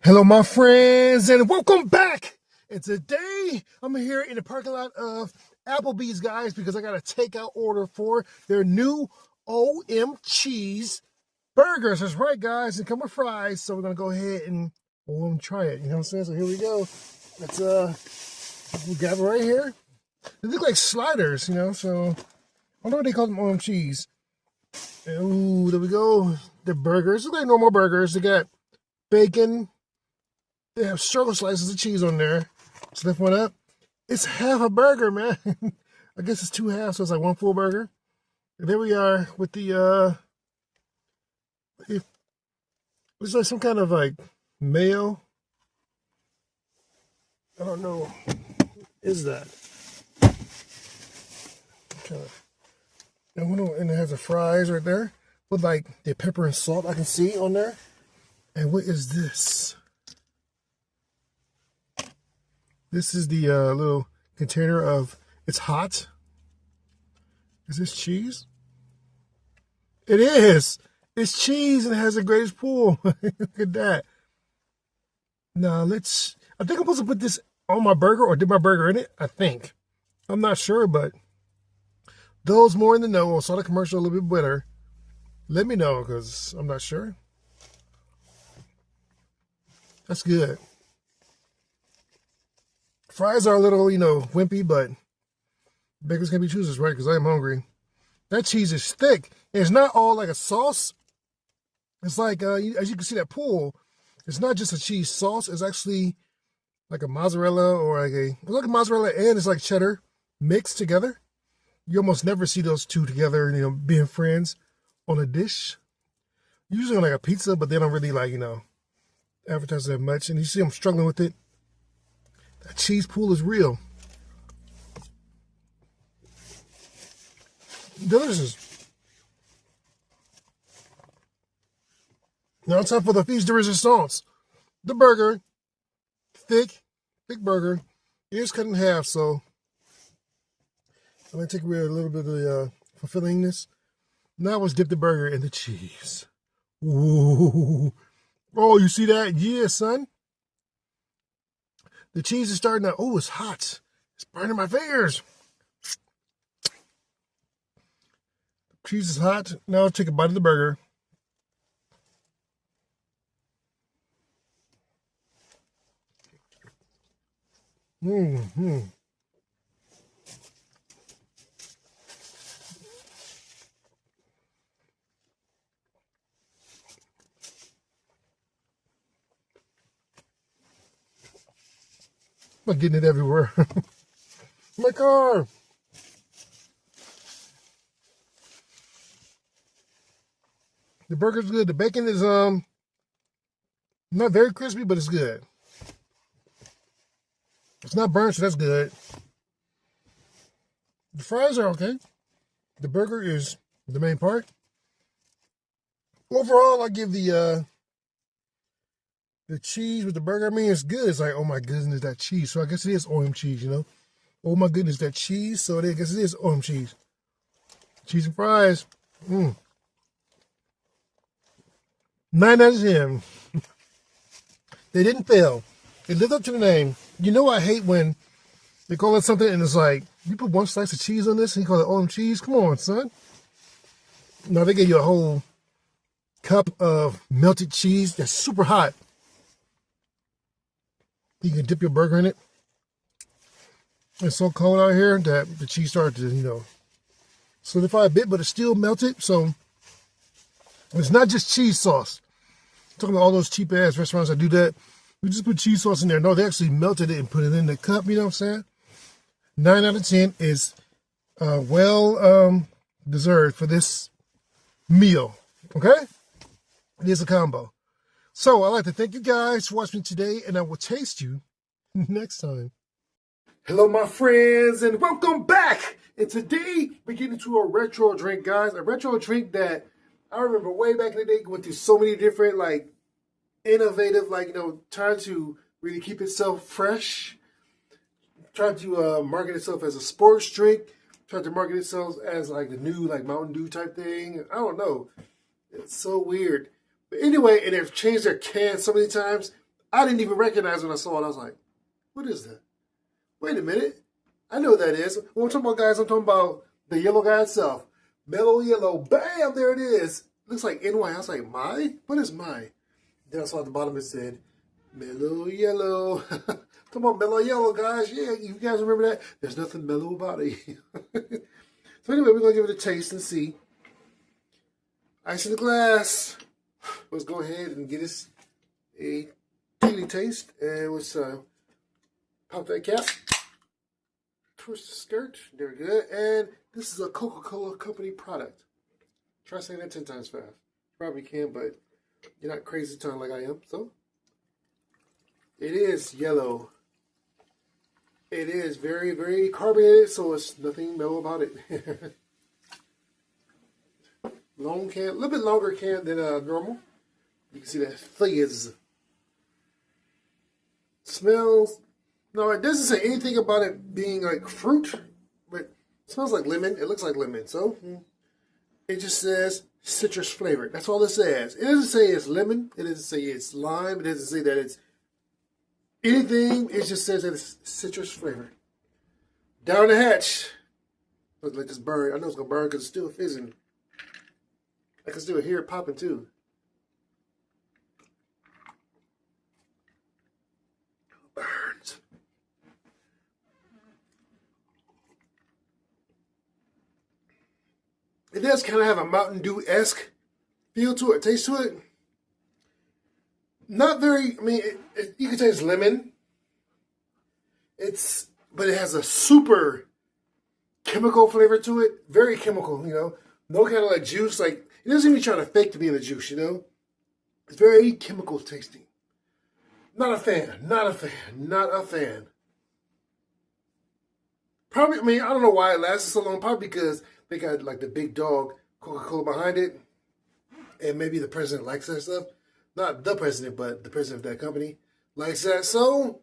Hello, my friends, and welcome back. And today, I'm here in the parking lot of Applebee's, guys, because I got a takeout order for their new OM cheese burgers. That's right, guys, and come with fries. So we're gonna go ahead and try it. You know what I'm saying? So here we go. Let's we got it right here. They look like sliders, you know. So I don't know what they call them, OM cheese. And, ooh, there we go. The burgers look like normal burgers. They got bacon. They have circle slices of cheese on there. Let's lift one up. It's half a burger, man. I guess it's two halves, so it's like one full burger. And there we are with the, it's like some kind of like mayo. I don't know. What is that? And it has the fries right there with like the pepper and salt I can see on there. And what is this? This is the little container of, it's hot. Is this cheese? It is. It's cheese and it has the greatest pull. Look at that. Now I think I'm supposed to put this on my burger or dip my burger in it. I think. I'm not sure, but those more in the know or saw the commercial a little bit better, let me know because I'm not sure. That's good. Fries are a little, wimpy, but beggars can be choosers, right? Because I am hungry. That cheese is thick. And it's not all like a sauce. It's like, as you can see that pool, it's not just a cheese sauce. It's actually like a mozzarella or it's like a mozzarella and it's like cheddar mixed together. You almost never see those two together, being friends on a dish. Usually on like a pizza, but they don't really advertise that much. And you see I'm struggling with it. That cheese pool is real. Delicious. Now it's time for the piece de resistance. The burger, thick burger, is cut in half, so I'm going to take away a little bit of the fulfillingness. Now let's dip the burger in the cheese. Ooh. Oh, you see that? Yeah, son. The cheese is starting to, oh, it's hot. It's burning my fingers. The cheese is hot. Now I'll take a bite of the burger. Mm-hmm. I'm getting it everywhere. My car. The burger's good. The bacon is not very crispy, but it's good. It's not burnt, so that's good. The fries are okay. The burger is the main part. Overall, I give the cheese with the burger, it's good. It's like, oh my goodness, that cheese. So I guess it is OM cheese, Oh my goodness, that cheese. So I guess it is OM cheese. Cheese and fries. 9 out of 10. They didn't fail. They lived up to the name. I hate when they call it something and it's like, you put one slice of cheese on this and you call it OM cheese? Come on, son. Now they give you a whole cup of melted cheese that's super hot. You can dip your burger in it. It's so cold out here that the cheese started to, solidify a bit, but it's still melted. So it's not just cheese sauce. I'm talking about all those cheap ass restaurants that do that. We just put cheese sauce in there. No, they actually melted it and put it in the cup. You know what I'm saying? 9 out of 10 is well deserved for this meal. Okay? It is a combo. So I'd like to thank you guys for watching today, and I will taste you next time. Hello, my friends, and welcome back. And today we're getting into a retro drink, guys. A retro drink that I remember way back in the day going through so many different, innovative, trying to really keep itself fresh. Trying to market itself as a sports drink. Trying to market itself as the new Mountain Dew type thing. I don't know. It's so weird. But anyway, and they've changed their cans so many times. I didn't even recognize when I saw it. I was like, what is that? Wait a minute. I know what that is. When I'm talking about, guys, I'm talking about the yellow guy itself. Mellow yellow. Bam! There it is. Looks like NY. I was like, my? What is my? Then I saw at the bottom it said, mellow yellow. Talking about mellow yellow, guys. Yeah, you guys remember that? There's nothing mellow about it. So anyway, we're going to give it a taste and see. Ice in the glass. Let's go ahead and get us a daily taste. And let's pop that cap. Twist the skirt. There we go. And this is a Coca-Cola Company product. Try saying that 10 times fast. Probably can, but you're not crazy tongue like I am. So, it is yellow. It is very, very carbonated, so it's nothing mellow about it. Long can, a little bit longer can than normal. You can see that fizz. Smells. No, it doesn't say anything about it being like fruit, but it smells like lemon. It looks like lemon. So it just says citrus flavored. That's all it says. It doesn't say it's lemon. It doesn't say it's lime. It doesn't say that it's anything. It just says that it's citrus flavored. Down the hatch. Looks like it's burn. I know it's going to burn because it's still fizzing. I can still hear it popping too. Burns. It does kind of have a Mountain Dew-esque feel to it, taste to it. Not very, I mean, you can taste lemon. But it has a super chemical flavor to it. Very chemical, you know. No kind of like juice, like, it doesn't even try to fake to be in the juice, you know. It's very chemical tasting. Not a fan, not a fan, not a fan. Probably, I mean, I don't know why it lasted so long. Probably because they got like the big dog Coca-Cola behind it. And maybe the president likes that stuff. Not the president, but the president of that company likes that. So,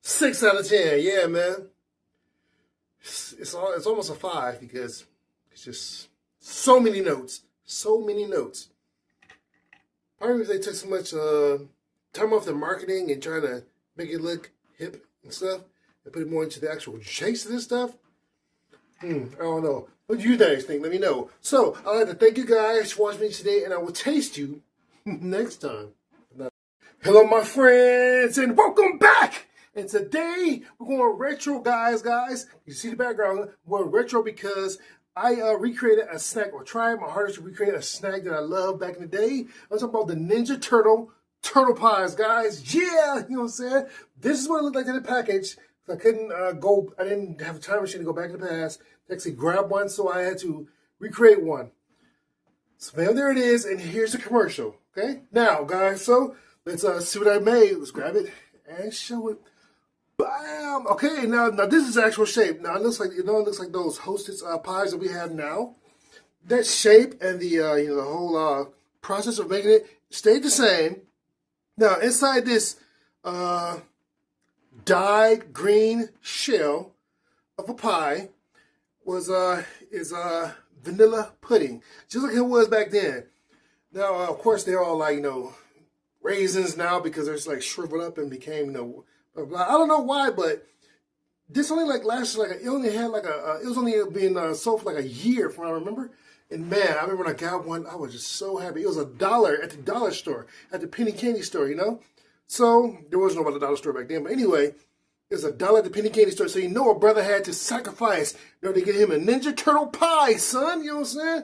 6 out of 10. Yeah, man. It's almost a 5 because it's just so many notes. So many notes. Probably if they took so much time off the marketing and trying to make it look hip and stuff and put it more into the actual taste of this stuff. I don't know. What do you guys think? Let me know. So, I'd like to thank you guys for watching me today, and I will taste you next time. Hello, my friends, and welcome back! And today, we're going retro, guys. You see the background. We're going retro because I recreated a snack, or tried my hardest to recreate a snack that I loved back in the day. I'm talking about the Ninja Turtle pies, guys. Yeah, you know what I'm saying? This is what it looked like in the package. I couldn't I didn't have a time machine to go back in the past to actually grab one, so I had to recreate one. So now there it is, and here's the commercial. Okay, now guys, so let's see what I made. Let's grab it and show it. Bam! Okay, now this is actual shape. Now it looks like those Hostess pies that we have now. That shape and the the whole process of making it stayed the same. Now inside this dyed green shell of a pie is vanilla pudding, just like it was back then. Now, of course, they're all like, raisins now because they're just like shriveled up and became, blah, blah, blah. I don't know why, but this only like lasted it was only being sold for like a year from what I remember. And man, I remember when I got one, I was just so happy. It was $1 at the dollar store, at the penny candy store, So there was no other dollar store back then. But anyway, it was $1 at the penny candy store. So a brother had to sacrifice to get him a Ninja Turtle pie, son. You know what I'm saying?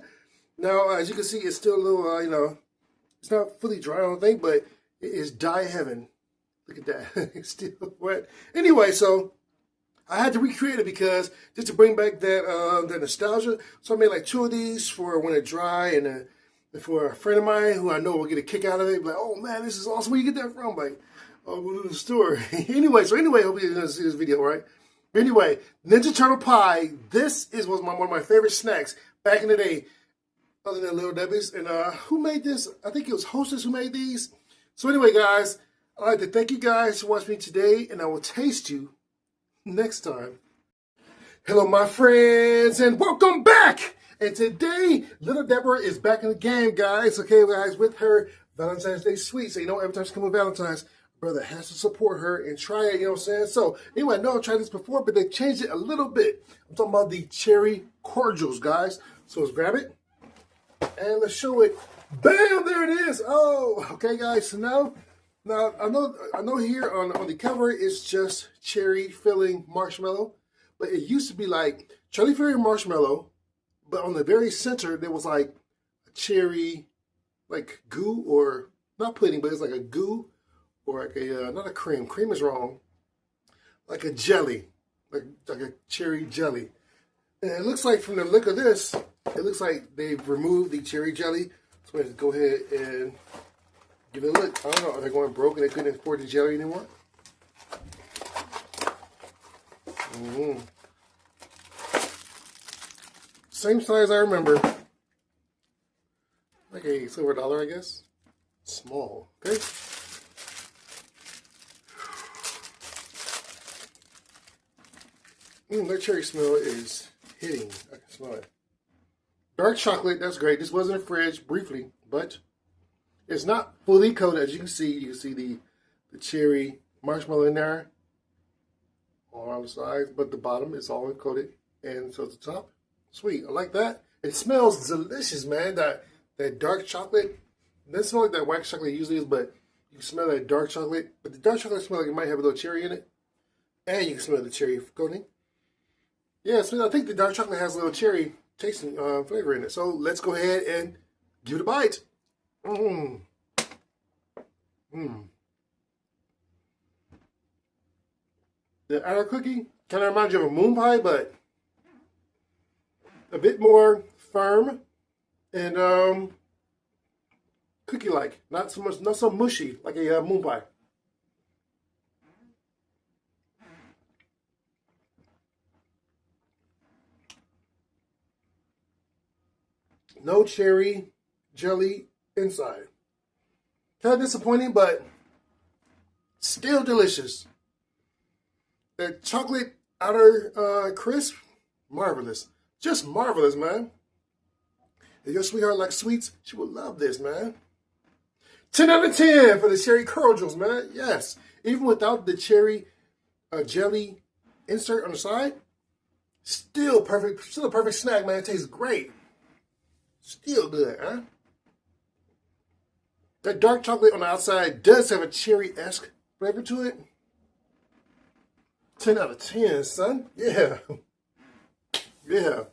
Now, as you can see, it's still a little, it's not fully dry, I don't think, but it is dye heaven. Look at that. It's still wet. Anyway, so I had to recreate it because just to bring back that nostalgia. So I made like 2 of these for when it dry, and for a friend of mine who I know will get a kick out of it. Like, oh man, this is awesome. Where you get that from? Like, oh, go to the store. Anyway, hope you're gonna see this video, right? Anyway, Ninja Turtle pie. This was one of my favorite snacks back in the day, other than Little Debbie's. And who made this? I think it was Hostess who made these. So anyway, guys, I'd like to thank you guys for watching me today, and I will taste you next time. Hello, my friends, and welcome back! And today, little Deborah is back in the game, guys. Okay, guys, with her Valentine's Day sweet. So, you know, every time she comes with Valentine's, brother has to support her and try it, you know what I'm saying? So, anyway, I know I've tried this before, but they changed it a little bit. I'm talking about the cherry cordials, guys. So, let's grab it and let's show it. Bam! There it is. Oh, okay, guys. So now I know here on the cover it's just cherry filling marshmallow, but it used to be like cherry filling marshmallow, but on the very center there was like a cherry, like goo, or not pudding, but it's like a goo, or like a not a cream. Cream is wrong. Like a jelly, like a cherry jelly. And it looks like from the look of this, it looks like they've removed the cherry jelly. So let's go ahead and give it a look. I don't know, are they going broke and they couldn't afford the jelly anymore? Same size I remember. Like a silver dollar, I guess. Small, okay? That cherry smell is hitting. I can smell it. Dark chocolate, that's great. This was in the fridge briefly, but it's not fully coated. As you can see the cherry marshmallow in there on the sides, but the bottom is all coated, and so the top, sweet. I like that. It smells delicious, man. That dark chocolate. It doesn't smell like that wax chocolate usually is, but you can smell that dark chocolate. But the dark chocolate smells like it might have a little cherry in it, and you can smell the cherry coating. Yeah, so I think the dark chocolate has a little cherry tasting flavor in it. So let's go ahead and give it a bite. The outer cookie kind of reminds you of a moon pie, but a bit more firm and cookie-like. Not so mushy like a moon pie. No cherry jelly inside. Kind of disappointing, but still delicious. The chocolate outer crisp, marvelous. Just marvelous, man. If your sweetheart likes sweets, she would love this, man. 10 out of 10 for the cherry cordials, man. Yes. Even without the cherry jelly insert on the side, still perfect. Still a perfect snack, man. It tastes great. Still good, huh? That dark chocolate on the outside does have a cherry-esque flavor to it. 10 out of 10, son. Yeah. Yeah.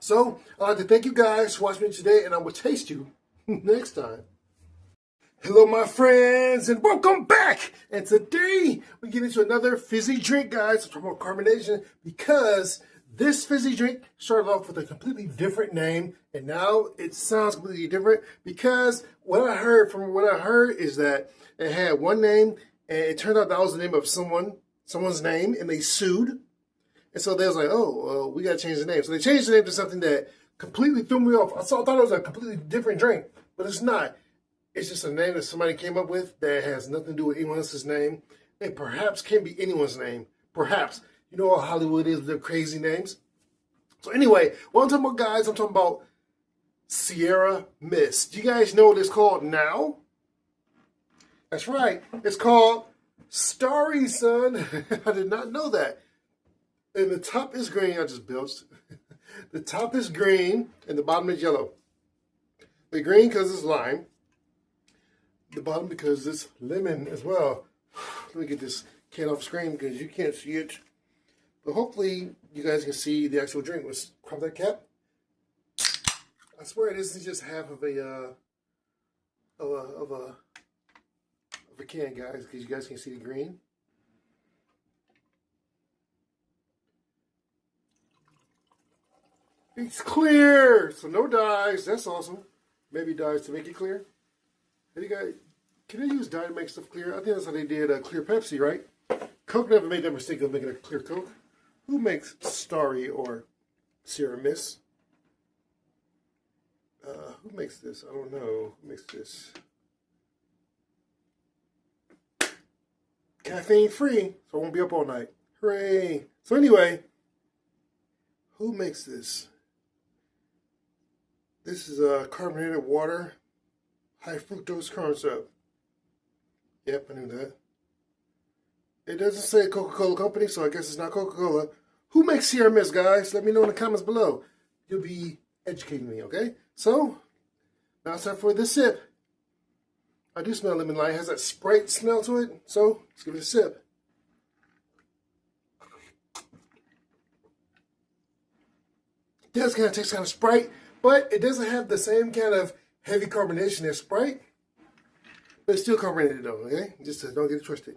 So, I'd like to thank you guys for watching me today, and I will taste you next time. Hello, my friends, and welcome back. And today, we get into another fizzy drink, guys. I'm talking about carbonation because this fizzy drink started off with a completely different name, and now it sounds completely different because what I heard is that it had one name, and it turned out that was the name of someone's name, and they sued. And so they was like, oh, we got to change the name. So they changed the name to something that completely threw me off. I thought it was a completely different drink, but it's not. It's just a name that somebody came up with that has nothing to do with anyone else's name. It perhaps can be anyone's name. Perhaps. You know how Hollywood is with their crazy names. So anyway, what I'm talking about, guys, I'm talking about Sierra Mist. Do you guys know what it's called now? That's right. It's called Starry, son. I did not know that. And the top is green. I just belched. The top is green and the bottom is yellow. The green because it's lime. The bottom because it's lemon as well. Let me get this can off screen because you can't see it. But hopefully you guys can see the actual drink. Let's crop that cap. I swear this is just half of a can, guys, because you guys can see the green. It's clear, so no dyes. That's awesome. Maybe dyes to make it clear. Hey, you guys, can they use dye to make stuff clear? I think that's how they did clear Pepsi, right? Coke never made that mistake of making a clear Coke. Who makes Starry or Sierra Mist? Who makes this? I don't know. Who makes this? Caffeine free, so I won't be up all night. Hooray! So anyway, who makes this? This is carbonated water, high fructose corn syrup. Yep, I knew that. It doesn't say Coca-Cola Company, so I guess it's not Coca-Cola. Who makes Sierra Mist, guys? Let me know in the comments below. You'll be educating me, okay? So, now it's time for the sip. I do smell lemon lime. It has that Sprite smell to it, so let's give it a sip. It does kind of taste kind of Sprite, but it doesn't have the same kind of heavy carbonation as Sprite. But it's still carbonated though, okay? Just don't get it twisted.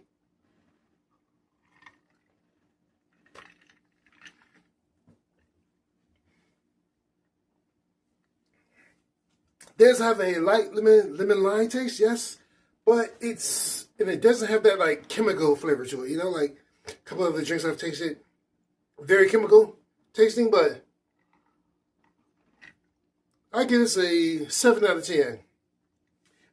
It does have a light lemon lime taste, yes, but it doesn't have that like chemical flavor to it. You know, like a couple of the drinks I've tasted, very chemical tasting, but I give this a 7 out of 10. I mean,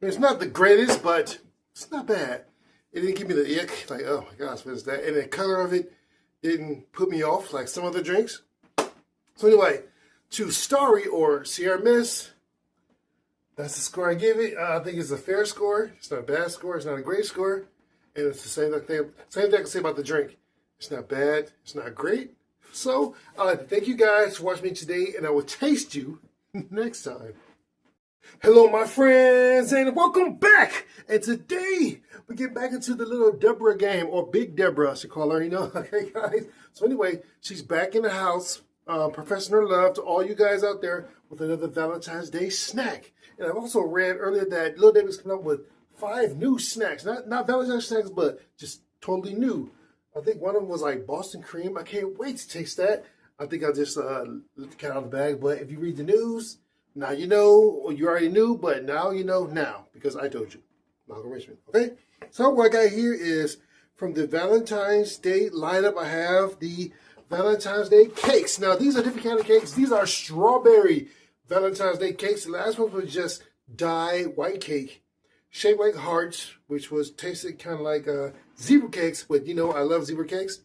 it's not the greatest, but it's not bad. It didn't give me the ick, like, oh my gosh, what is that? And the color of it didn't put me off like some other drinks. So anyway, to Starry or Sierra Mist, that's the score I give it. I think it's a fair score. It's not a bad score. It's not a great score. And it's the same thing I can say about the drink. It's not bad. It's not great. So I'd like to thank you guys for watching me today, and I will taste you next time. Hello, my friends, and welcome back. And today we get back into the little Deborah game, or Big Deborah, I should call her. You know, okay, guys. So anyway, she's back in the house, professing her love to all you guys out there with another Valentine's Day snack. And I've also read earlier that Lil Debbie's coming up with 5 new snacks. Not Valentine's snacks, but just totally new. I think one of them was like Boston cream. I can't wait to taste that. I think I'll just let the cat out of the bag. But if you read the news, now you know, or you already knew, but now you know now, because I told you. Malcolm Richmond, okay? So what I got here is from the Valentine's Day lineup, I have the Valentine's Day cakes. Now, these are different kind of cakes. These are strawberry Valentine's Day cakes. The last one was just dye white cake, shaped like hearts, which was tasted kind of like zebra cakes, but you know I love zebra cakes.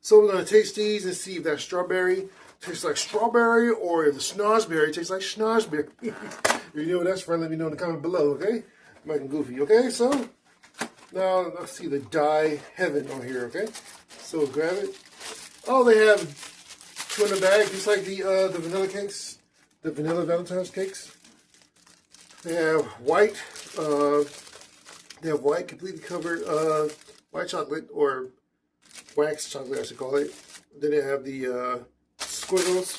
So we're going to taste these and see if that strawberry tastes like strawberry or if the schnozberry tastes like schnozberry. If you know what that's from, let me know in the comment below, okay? I'm making goofy, okay? So now let's see the dye heaven on here, okay? So we'll grab it. Oh, they have 2 in the bag, just like the vanilla cakes. The vanilla Valentine's cakes. They have white. They have white, completely covered white chocolate, or wax chocolate, I should call it. Then they have the squiggles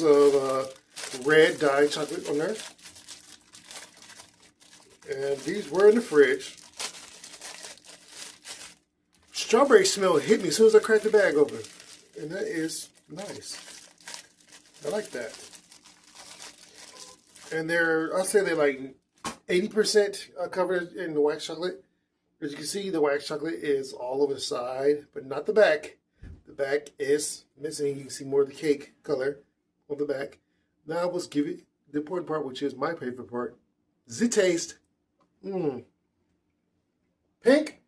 of red dye chocolate on there. And these were in the fridge. Strawberry smell hit me as soon as I cracked the bag open, and that is nice. I like that. And I'll say they're like 80% covered in the wax chocolate. As you can see, the wax chocolate is all over the side, but not the back. The back is missing. You can see more of the cake color on the back. Now let's give it the important part, which is my favorite part. The taste. Pink.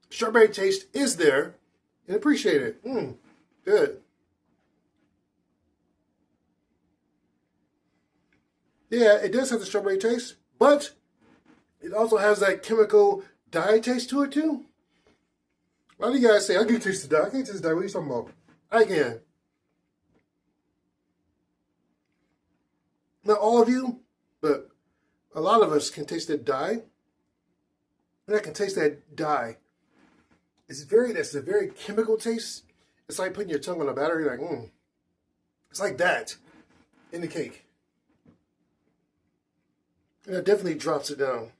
Strawberry taste is there and appreciate it. Good. Yeah, it does have the strawberry taste, but it also has that chemical dye taste to it too. A lot of you guys say, I can taste the dye. I can't taste the dye. What are you talking about? I can. Not all of you, but a lot of us can taste that dye. And I can taste that dye. That's a very chemical taste. It's like putting your tongue on a battery, like, It's like that in the cake. And it definitely drops it down.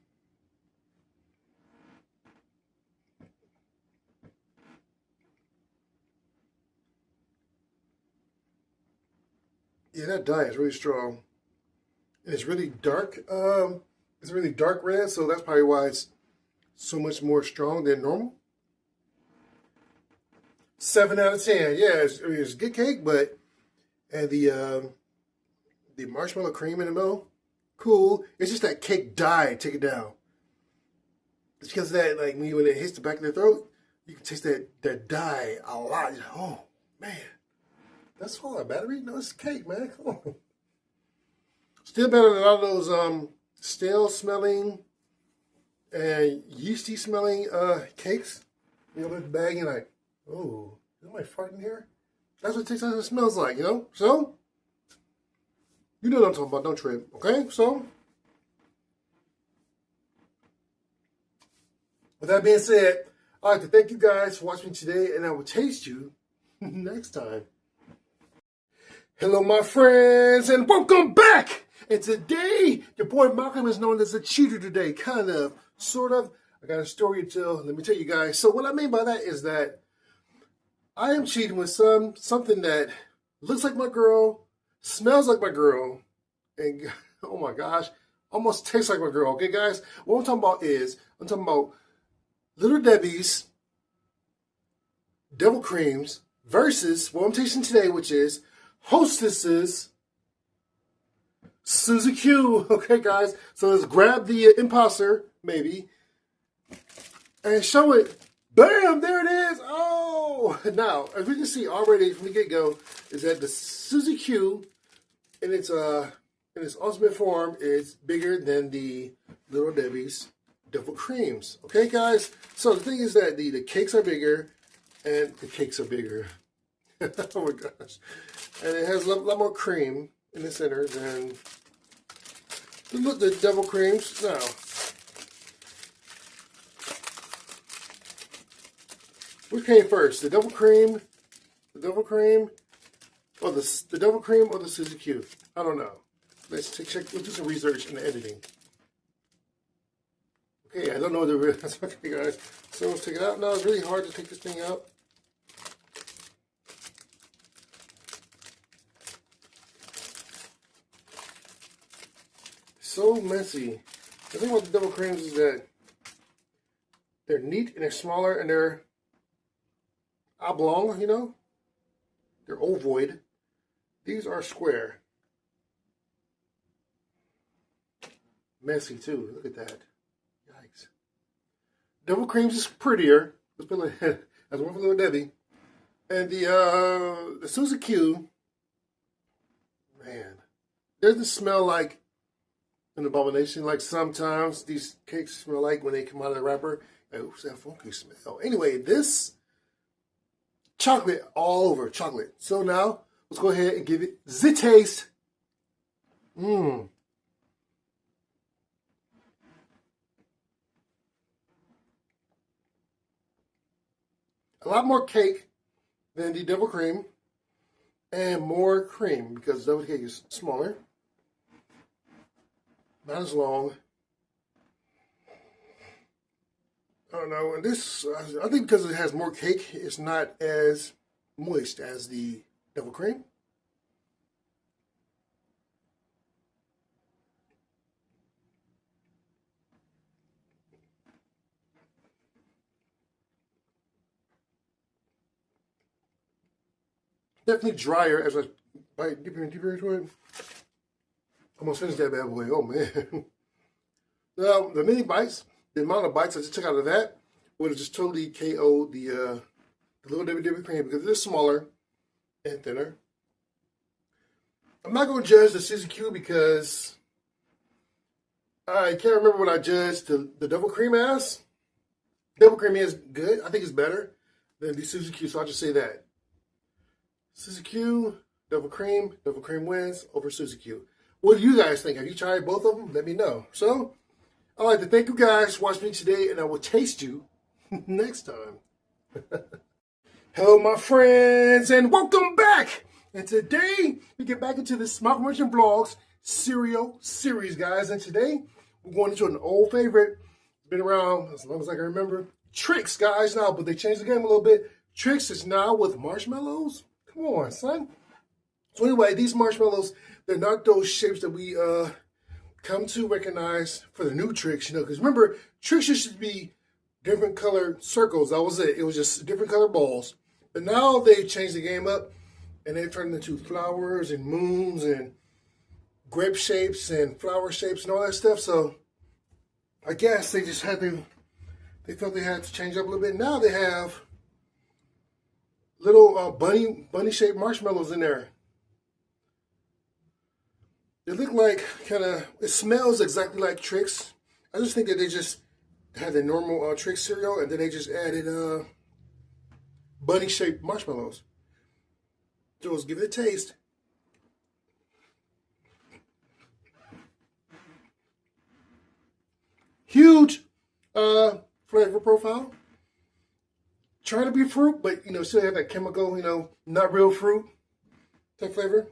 Yeah, that dye is really strong. And it's really dark. It's really dark red, so that's probably why it's so much more strong than normal. 7 out of 10. Yeah, it's a good cake, and the marshmallow cream in the middle, cool. It's just that cake dye, take it down. It's because of that, like when it hits the back of the throat, you can taste that dye a lot. Oh man, that's all that battery. No, it's cake, man. Come on. Still better than all those stale smelling and yeasty smelling cakes. You open the bag and you're like, oh, is my fart in here? That's what it tastes like and smells like, you know? So, you know what I'm talking about, don't trip, okay? So, with that being said, I'd like to thank you guys for watching today, and I will taste you next time. Hello, my friends, and welcome back! And today, your boy Malcolm is known as a cheater today, kind of, sort of. I got a story to tell. Let me tell you guys. So what I mean by that is that I am cheating with something that looks like my girl, smells like my girl, and oh my gosh, almost tastes like my girl. Okay, guys? What I'm talking about is, I'm talking about Little Debbie's Devil Creams versus what I'm tasting today, which is Hostess's Suzy Q. Okay, guys? So let's grab the imposter, maybe, and show it. Bam! There it is! Oh! Now, as we can see already from the get-go, is that the Suzy Q in its ultimate form is bigger than the Little Debbie's Devil Creams. Okay, guys? So the thing is that the cakes are bigger, and the cakes are bigger. Oh my gosh. And it has a lot more cream in the center than the Devil Creams. Now, which came first, the Devil Cream, or the Devil Cream, or the Suzy Q? I don't know. Let's check. We'll do some research in the editing. Okay, I don't know the real. That's okay, guys. So let's take it out. Now it's really hard to take this thing out. So messy. The thing about the Devil Creams is that they're neat and they're smaller and they're oblong, you know? They're ovoid. These are square. Messy too. Look at that. Yikes. Devil Creams is prettier. Let's put it as one for Little Debbie. And the Suzy Q, man, doesn't smell like an abomination like sometimes these cakes smell like when they come out of the wrapper. Oops, that funky smell. Anyway, this chocolate all over, chocolate. So now, let's go ahead and give it the taste. Mmm. A lot more cake than the Devil Cream, and more cream because the Devil Cake is smaller, not as long. I don't know, and this, I think because it has more cake, it's not as moist as the Devil Cream. Definitely drier as I bite deeper and deeper into it. Almost finished that bad boy. Oh man. Now the mini bites, the amount of bites I just took out of that would have just totally KO'd the Little Debbie Cream because it is smaller and thinner. I'm not going to judge the Suzy Q because I can't remember what I judged the Devil Cream as. Devil Cream is good. I think it's better than the Suzy Q, so I'll just say that. Suzy Q, Devil Cream wins over Suzy Q. What do you guys think? Have you tried both of them? Let me know. So, I'd like to thank you guys for watching me today, and I will taste you next time. Hello, my friends, and welcome back. And today, we get back into this MalcolmRichmondVlog's cereal series, guys. And today, we're going into an old favorite. It's been around as long as I can remember. Trix, guys, now, but they changed the game a little bit. Trix is now with marshmallows. Come on, son. So anyway, these marshmallows, they're not those shapes that we come to recognize for the new Trix, you know, because remember, Trix used to be different colored circles. That was it. It was just different colored balls. But now they changed the game up, and they've turned into flowers and moons and grape shapes and flower shapes and all that stuff. So I guess they just had to they felt they had to change up a little bit. Now they have little bunny-shaped marshmallows in there. They look like it smells exactly like Trix. I just think that they just had the normal Trix cereal and then they just added bunny-shaped marshmallows. So let's give it a taste. Huge flavor profile. Trying to be fruit, but still have that chemical, not real fruit type flavor.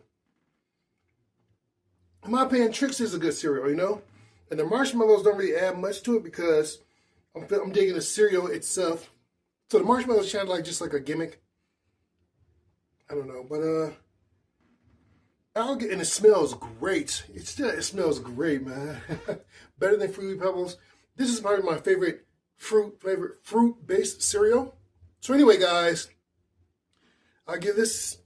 In my opinion, Trix is a good cereal, and the marshmallows don't really add much to it because I'm digging the cereal itself. So the marshmallows sound like just like a gimmick. I don't know, but and it smells great. It smells great, man. Better than Fruity Pebbles. This is probably my favorite fruit-based cereal. So anyway, guys, I give this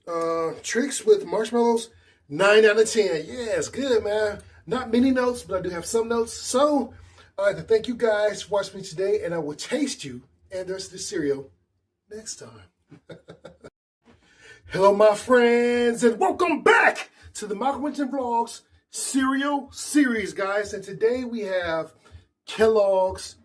Trix with marshmallows 9 out of 10. Yeah, it's good, man. Not many notes, but I do have some notes. So I'd like to thank you guys for watching me today, and I will taste you and the rest of the cereal next time. Hello, my friends, and welcome back to the MalcolmRichmondVlog's cereal series, guys. And today we have Kellogg's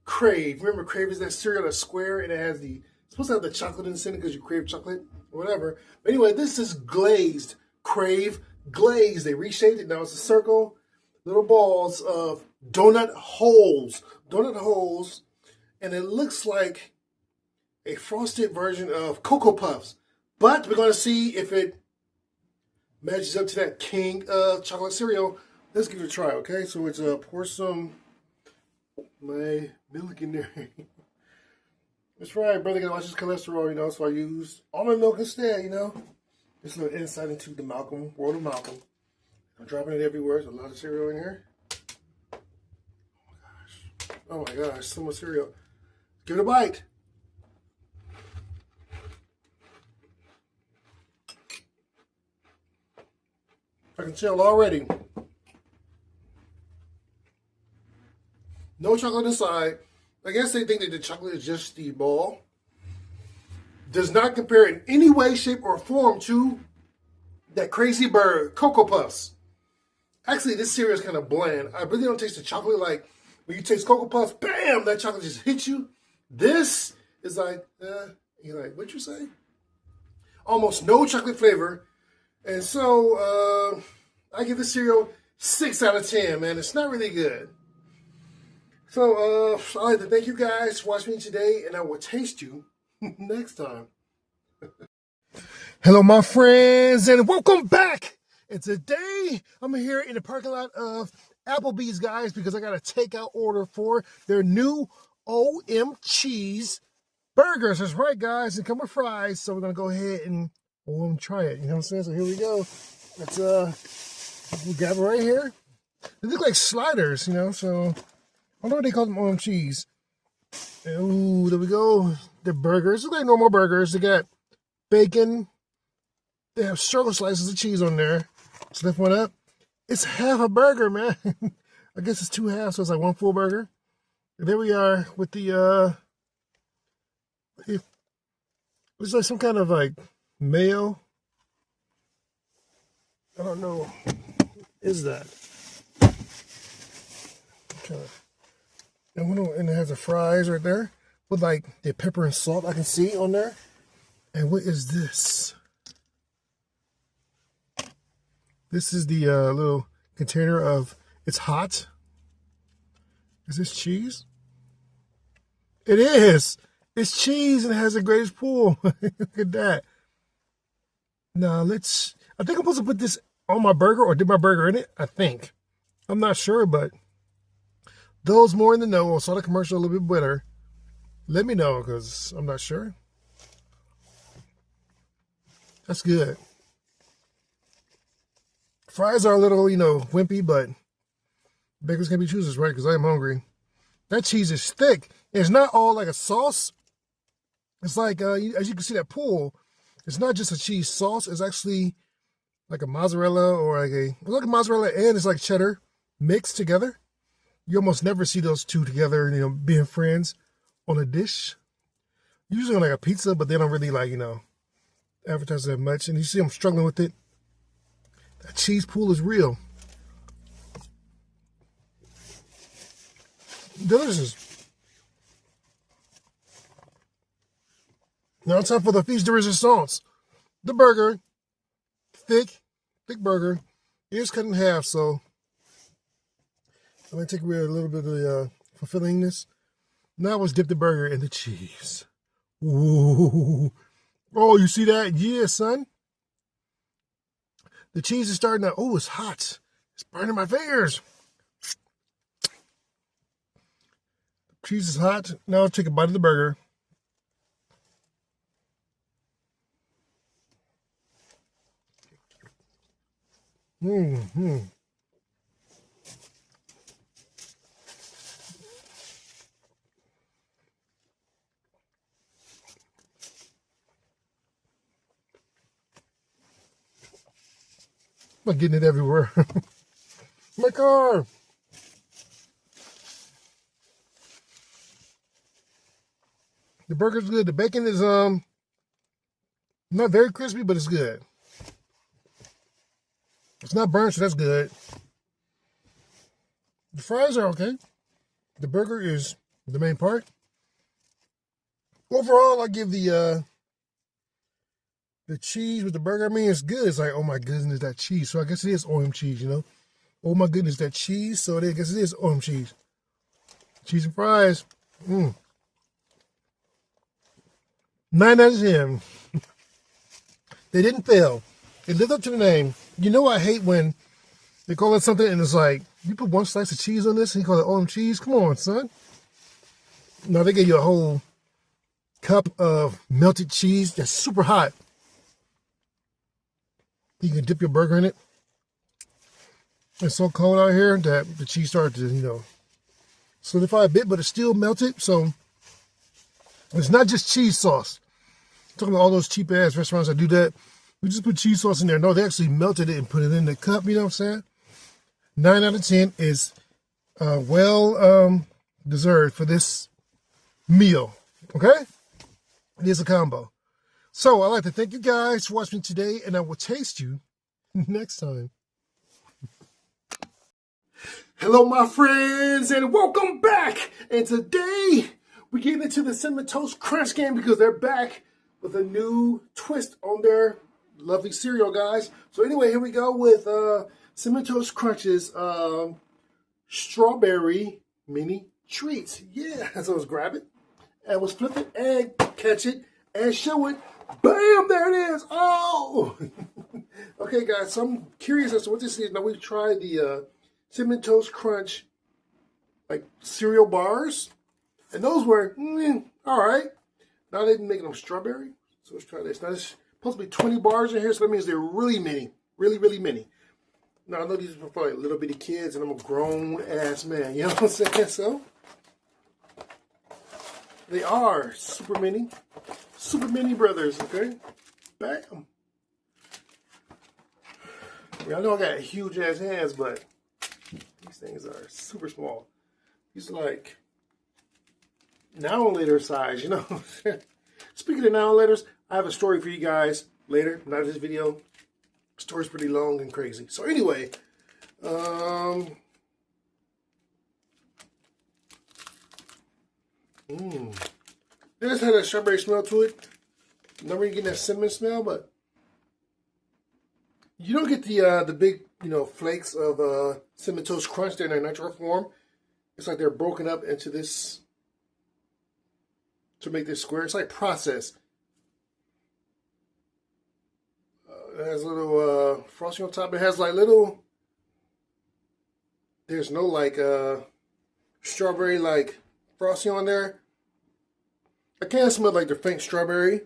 Crave. Remember, Crave is that cereal that's square and it has it's supposed to have the chocolate in the center because you crave chocolate or whatever. But anyway, this is glazed Crave glazed. They reshaped it. Now it's a circle, little balls of donut holes, and it looks like a frosted version of Cocoa Puffs. But we're going to see if it matches up to that king of chocolate cereal. Let's give it a try, okay? So it's pour some my milk in there. That's right, brother. Gotta watch his cholesterol, so I use almond milk instead, Just a little insight into the world of Malcolm. I'm dropping it everywhere. There's a lot of cereal in here. Oh my gosh, so much cereal. Give it a bite. I can tell already. No chocolate inside. I guess they think that the chocolate is just the ball. Does not compare in any way, shape, or form to that Crazy Bird Cocoa Puffs. Actually, this cereal is kind of bland. I really don't taste the chocolate like when you taste Cocoa Puffs, bam, that chocolate just hits you. This is like, you're like, what you say? Almost no chocolate flavor. And so, I give this cereal 6 out of 10, man. It's not really good. So, I'd like to thank you guys for watching me today, and I will taste you next time. Hello, my friends, and welcome back. And today, I'm here in the parking lot of Applebee's, guys, because I got a takeout order for their new OM Cheese burgers. That's right, guys. They come with fries, so we're going to go ahead and try it. You know what I'm saying? So here we go. Let's we'll grab it right here. They look like sliders, so I don't know what they call them, OM Cheese. Ooh, there we go. The burgers look like normal burgers. They got bacon. They have circle slices of cheese on there. Let's lift one up. It's half a burger, man. I guess it's 2 halves, so it's like 1 full burger. And there we are with the it's like some kind of like mayo. I don't know. What is that? And it has the fries right there with like the pepper and salt I can see on there. And what is this? This is the little container of, it's hot. Is this cheese? It is. It's cheese and it has the greatest pull. Look at that. Now I think I'm supposed to put this on my burger or dip my burger in it. I think. I'm not sure, but those more in the know or saw the commercial a little bit better, let me know because I'm not sure. That's good. Fries are a little, wimpy, but bakers can be choosers, right? Because I am hungry. That cheese is thick. It's not all like a sauce. It's like, as you can see that pool, it's not just a cheese sauce. It's actually like a mozzarella or it's like a mozzarella and it's like cheddar mixed together. You almost never see those two together, being friends on a dish. Usually on like a pizza, but they don't really like, advertise that much. And you see I'm struggling with it. That cheese pool is real. Delicious. Now it's time for the feast de resistance. The burger, thick burger. It's cut in half, so I'm gonna take away a little bit of the fulfillingness. Now let's dip the burger in the cheese. Ooh. Oh, you see that? Yeah, son. The cheese is starting to, oh, it's hot. It's burning my fingers. The cheese is hot. Now I'll take a bite of the burger. Mm-hmm. I'm getting it everywhere. My car. The burger's good. The bacon is not very crispy, but it's good. It's not burnt, so that's good. The fries are okay. The burger is the main part. Overall, I give the cheese with the burger, I mean, it's good. It's like, oh my goodness, that cheese. So I guess it is OM cheese, Oh my goodness, that cheese. So I guess it is OM cheese. Cheese and fries. 9 out of 10. They didn't fail. It lived up to the name. I hate when they call it something and it's like, you put one slice of cheese on this and you call it OM cheese? Come on, son. No, they gave you a whole cup of melted cheese that's super hot. You can dip your burger in it. It's so cold out here that the cheese started to, solidify a bit, but it's still melted. So it's not just cheese sauce. I'm talking about all those cheap ass restaurants that do that. We just put cheese sauce in there. No, they actually melted it and put it in the cup. You know what I'm saying? 9 out of 10 is well deserved for this meal. Okay? It is a combo. So I'd like to thank you guys for watching today, and I will taste you next time. Hello, my friends, and welcome back. And today we're getting into the Cinnamon Toast Crunch game because they're back with a new twist on their lovely cereal, guys. So anyway, here we go with Cinnamon Toast Crunch's strawberry mini treats. Yeah, so let's grab it and let's flip it and catch it and show it. Bam! There it is. Oh! Okay, guys, so I'm curious as to what this is. Now, we've tried the Cinnamon Toast Crunch, like, cereal bars. And those were, all right. Now they're making them strawberry. So let's try this. Now, there's supposed to be 20 bars in here, so that means they're really mini. Really, really mini. Now, I know these are for, like, little bitty kids, and I'm a grown-ass man. You know what I'm saying? So, they are super mini. Super mini brothers, okay? Bam. Yeah, I know I got huge ass hands, but these things are super small. These are like now-letter size, Speaking of now-letters, I have a story for you guys later. Not this video. The story's pretty long and crazy. So anyway, It just had a strawberry smell to it. Not really getting that cinnamon smell, but you don't get the big, flakes of Cinnamon Toast Crunch. They're in their natural form. It's like they're broken up into this to make this square. It's like processed. It has a little frosting on top. It has like little. There's no like strawberry like frosting on there. I can smell like the faint strawberry.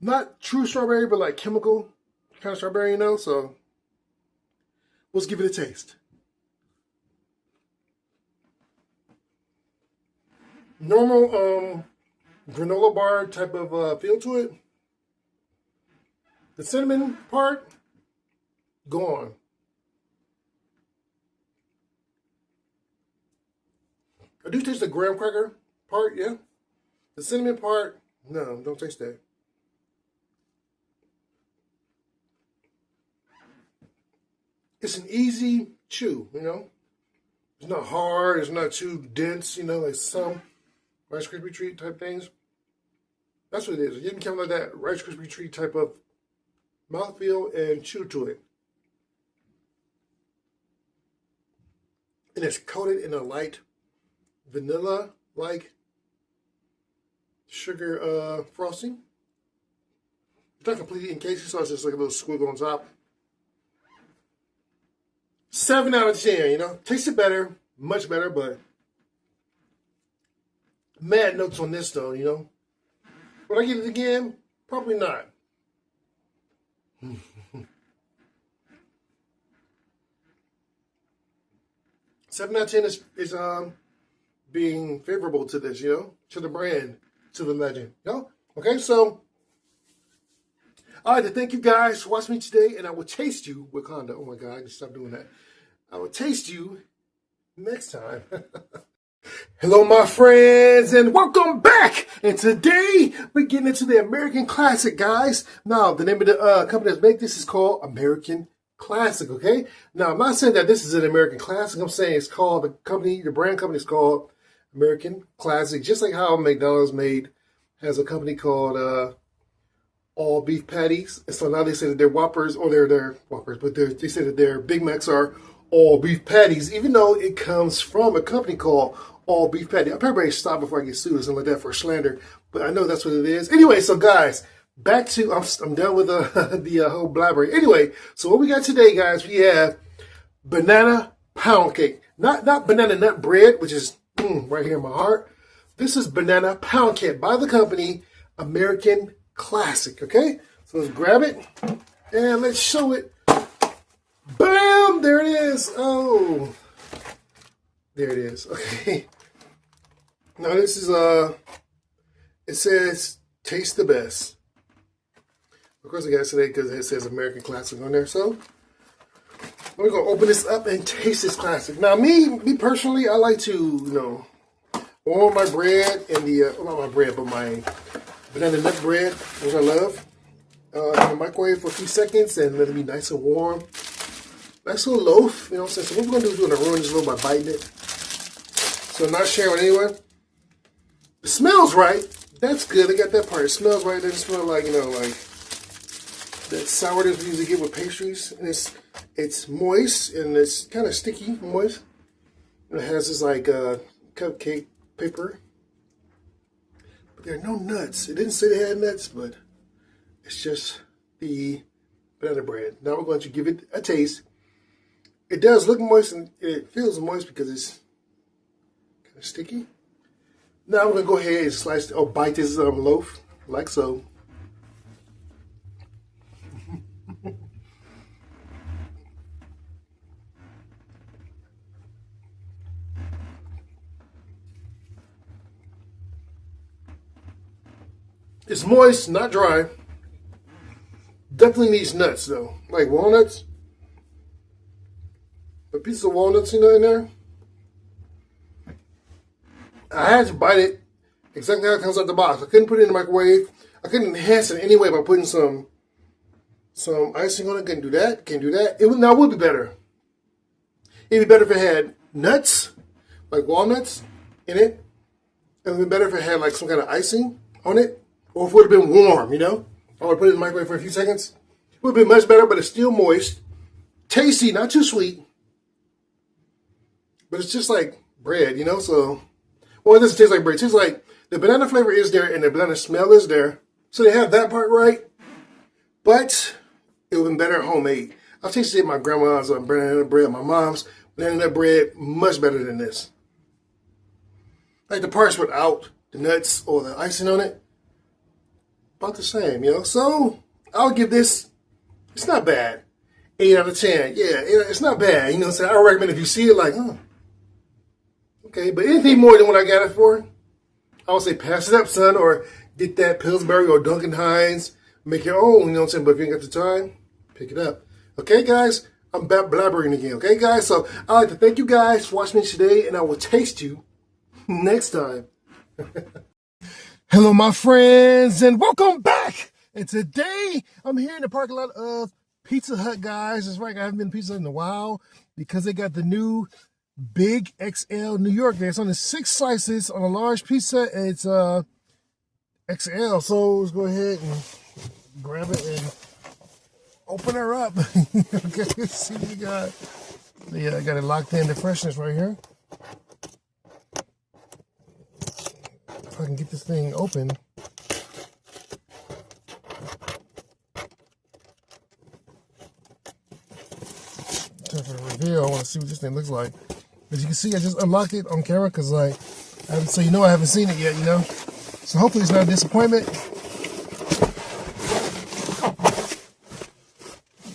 Not true strawberry, but like chemical kind of strawberry, so let's give it a taste. Normal granola bar type of feel to it. The cinnamon part, gone. I do taste the graham cracker part, yeah. The cinnamon part, no, don't taste that. It's an easy chew, you know. It's not hard. It's not too dense, you know, like some Rice Krispie treat type things. That's what it is. You can come like that Rice Krispie treat type of mouthfeel and chew to it. And it's coated in a light vanilla-like sugar frosting. It's not completely encased, so it's just like a little squiggle on top. 7 out of 10, you know. Tasted better, much better, but mad notes on this though, you know. Would I get it again? Probably not. 7 out of 10 is being favorable to this, you know, to the brand, to the legend, you know. Okay, so I'd like to thank you guys for watching me today, and I will taste you, Wakanda. Oh my God, I can stop doing that. I will taste you next time. Hello, my friends, and welcome back. And today we're getting into the American Classic, guys. Now, the name of the company that's make this is called American Classic. Okay. Now, I'm not saying that this is an American Classic. I'm saying it's called the brand company is called American Classic, just like how McDonald's has a company called All Beef Patties. And so now they say that their Whoppers, or they're Whoppers, but they say that their Big Macs are All Beef Patties, even though it comes from a company called All Beef Patty. I probably stop before I get sued or something like that for slander, but I know that's what it is. Anyway, so guys, back to, I'm done with the whole blabbering. Anyway, so what we got today, guys, we have banana pound cake. Not banana nut bread, which is right here in my heart. This is banana pound cake by the company American Classic, okay? So let's grab it and let's show it. Bam! There it is. Oh, there it is. Okay. Now this is it says taste the best. Of course I got to say that because it says American Classic on there. So we're gonna open this up and taste this classic. Now me personally, I like to, you know, warm my bread in the not my bread, but my banana nut bread, which I love, in the microwave for a few seconds and let it be nice and warm. Nice little loaf, you know what I'm saying? So what we're going to do is we're going to ruin this little by biting it. So not sharing with anyone. It smells right. That's good. I got that part. It smells right. It doesn't smell like, you know, like that sourness we usually get with pastries. And it's moist and it's kind of sticky, moist. And it has this like cupcake paper. But there are no nuts. It didn't say they had nuts, but it's just the banana bread. Now we're going to give it a taste. It does look moist and it feels moist because it's kind of sticky. Now I'm going to go ahead and slice or bite this loaf like so. It's moist, not dry. Definitely needs nuts though, like walnuts. A piece of walnuts, you know, in there. I had to bite it exactly how it comes out the box. I couldn't put it in the microwave. I couldn't enhance it in any way by putting some icing on it. Couldn't do that. Can't do that. It would be better. It'd be better if it had nuts, like walnuts, in it. It would be better if it had like some kind of icing on it, or if it would have been warm. You know, I would put it in the microwave for a few seconds. It would have been much better, but it's still moist, tasty, not too sweet. But it's just like bread, you know, so, well, it doesn't taste like bread. It tastes like the banana flavor is there and the banana smell is there. So they have that part right, but it would have been better homemade. I've tasted my grandma's banana bread, my mom's banana bread, much better than this. Like the parts without the nuts or the icing on it, about the same, you know. So I'll give this, it's not bad. 8 out of 10. Yeah, it's not bad. You know what I'm saying? I recommend if you see it like, okay, but anything more than what I got it for, I would say pass it up, son, or get that Pillsbury or Duncan Hines, make your own, you know what I'm saying? But if you ain't got the time, pick it up. Okay, guys? I'm back blabbering again, okay, guys? So I'd like to thank you guys for watching me today, and I will taste you next time. Hello, my friends, and welcome back. And today, I'm here in the parking lot of Pizza Hut, guys. That's right, I haven't been to Pizza Hut in a while because they got the new Big XL New York there. It's only 6 slices on a large pizza, and it's XL. So let's go ahead and grab it and open her up. Okay, let's see what we got. Yeah, I got it locked in, the freshness right here. If I can get this thing open. Time for the reveal. I want to see what this thing looks like. As you can see, I just unlocked it on camera because, like, I haven't seen it yet, you know. So hopefully it's not a disappointment.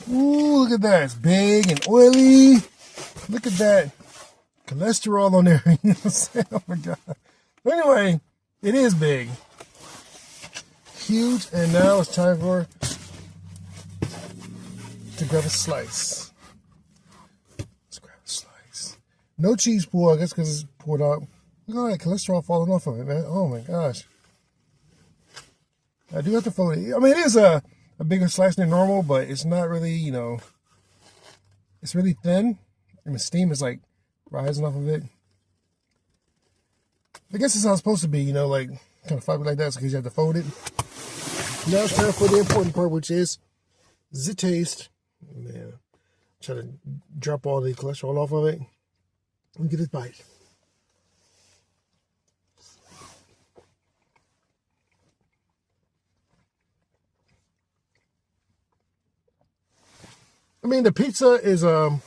Ooh, look at that. It's big and oily. Look at that cholesterol on there. You know what I'm saying? Oh my God. But anyway, it is big. Huge. And now it's time to grab a slice. Let's grab a slice. No cheese pool, I guess, because it's poured out. Look at all that cholesterol falling off of it, man. Oh my gosh. I do have to fold it. I mean, it is a bigger slice than normal, but it's not really, you know, it's really thin. And the steam is like rising off of it. I guess it's how it's supposed to be, you know, like kind of floppy like that, so you have to fold it. Now it's time for the important part, which is the taste. Man, try to drop all the cholesterol off of it and get it bite. I mean, the pizza is the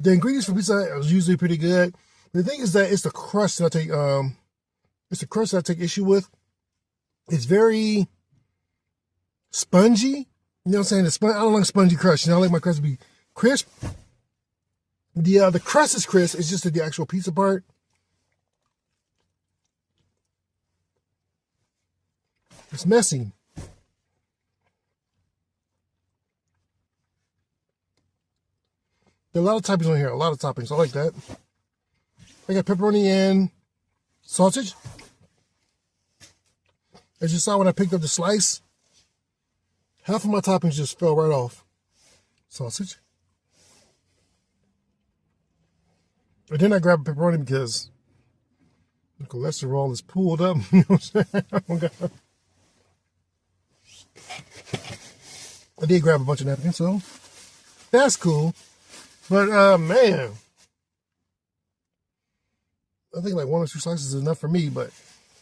ingredients for pizza are usually pretty good. The thing is that it's the crust that I take issue with. It's very spongy. You know what I'm saying? I don't like spongy crust. You know, I like my crust to be crisp. The crust is crisp. It's just the actual pizza part. It's messy. There are a lot of toppings on here. A lot of toppings. I like that. I got pepperoni and sausage. As you saw when I picked up the slice, half of my toppings just fell right off. Sausage. And then I grabbed pepperoni because the cholesterol is pooled up. You know what I'm saying? Oh God. I did grab a bunch of napkins, so that's cool. But, man, I think like 1 or 2 slices is enough for me. But,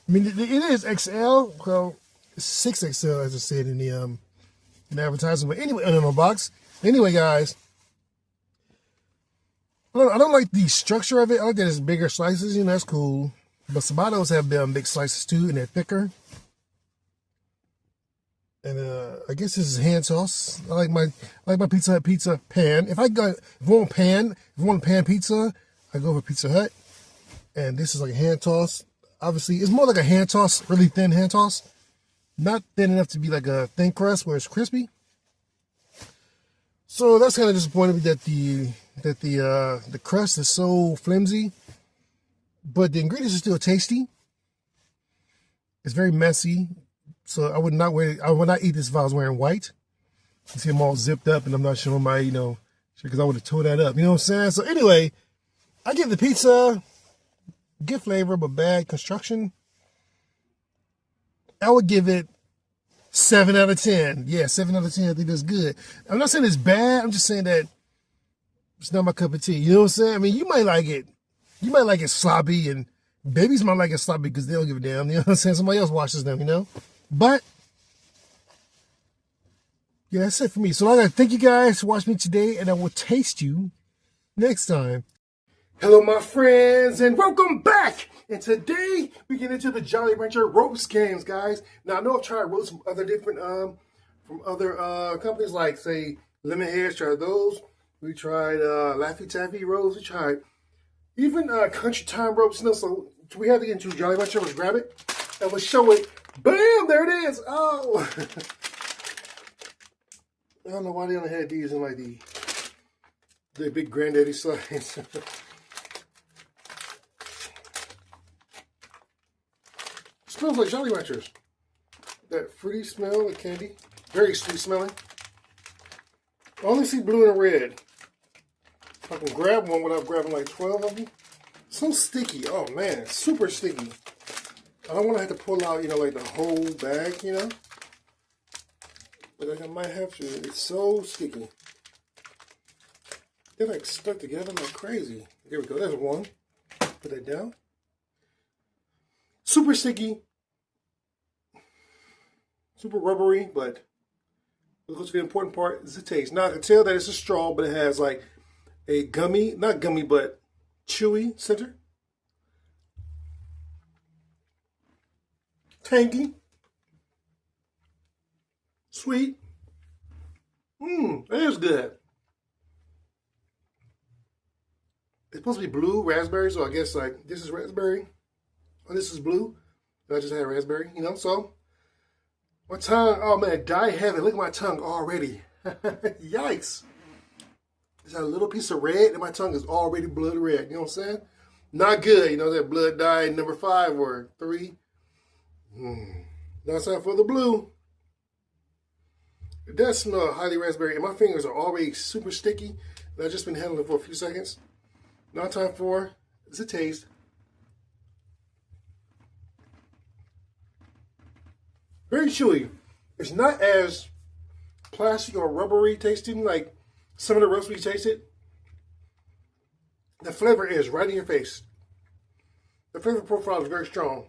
I mean, it is XL. Well, it's 6XL, as I said in the advertisement. But anyway, in the box. Anyway, guys, I don't like the structure of it. I like that it's bigger slices. You know, that's cool. But Sabatos have big slices, too, and they're thicker. And I guess this is hand toss. I like my Pizza Hut pizza pan. If I want pan pizza, I go for Pizza Hut. And this is like a hand toss. Obviously, it's more like a hand toss, really thin hand toss. Not thin enough to be like a thin crust where it's crispy. So that's kind of disappointing that the crust is so flimsy. But the ingredients are still tasty. It's very messy. So I would not eat this if I was wearing white. You see I'm all zipped up and I'm not showing my, you know, because I would have tore that up. You know what I'm saying? So anyway, I give the pizza good flavor but bad construction. I would give it 7 out of 10. Yeah, 7 out of 10. I think that's good. I'm not saying it's bad. I'm just saying that it's not my cup of tea. You know what I'm saying? I mean, you might like it. You might like it sloppy, and babies might like it sloppy because they don't give a damn. You know what I'm saying? Somebody else washes them, you know? But, yeah, that's it for me. So I got to thank you guys for watching me today, and I will taste you next time. Hello, my friends, and welcome back. And today, we get into the Jolly Rancher roast games, guys. Now, I know I've tried roast from other different, from other companies, like, say, Lemonheads, tried those. We tried Laffy Taffy roast. We tried even Country Time roast. You know, so we have to get into Jolly Rancher. Let's grab it, and we'll show it. Bam! There it is. Oh, I don't know why they only had these in like the big granddaddy size. smells like Jolly Ranchers. That fruity smell of candy. Very sweet smelling. I only see blue and red. If I can grab one without grabbing like 12 of them. So sticky. Oh man, super sticky. I don't want to have to pull out, you know, like the whole bag, you know. But I might have to. It's so sticky. They're like stuck together like crazy. There we go. There's one. Put that down. Super sticky. Super rubbery, but let's to the important part is the taste. Now I can tell that it's a straw, but it has like a gummy, not gummy, but chewy center. Tangy. Sweet. That is good. It's supposed to be blue raspberry, so I guess like this is raspberry, or this is blue, and I just had raspberry, you know. So my tongue, oh man, die heavy. Look at my tongue already. Yikes! There's a little piece of red, and my tongue is already blood red. You know what I'm saying? Not good. You know that blood dye number 5 or 3. Now it's time for the blue. It does smell highly raspberry, and my fingers are already super sticky. And I've just been handling it for a few seconds. Now time for the taste. Very chewy. It's not as plastic or rubbery tasting like some of the roast we tasted. The flavor is right in your face. The flavor profile is very strong.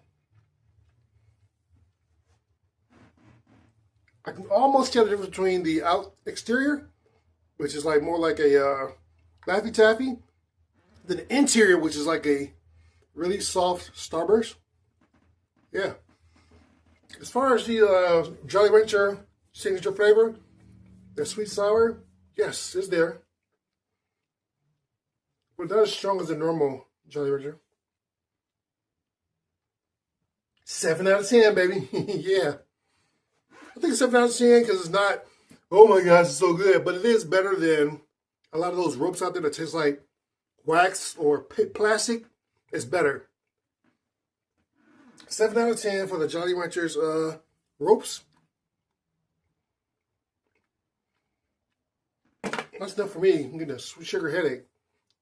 I can almost tell the difference between the exterior, which is like more like a Laffy Taffy, than the interior, which is like a really soft Starburst. Yeah. As far as the Jolly Rancher signature flavor, the sweet sour, yes, it's there. But not as strong as the normal Jolly Rancher. 7 out of 10, baby. Yeah. I think 7 out of 10 because it's not, oh my gosh, it's so good. But it is better than a lot of those ropes out there that taste like wax or plastic. It's better. 7 out of 10 for the Jolly Ranchers ropes. That's enough for me. I'm getting a sweet sugar headache.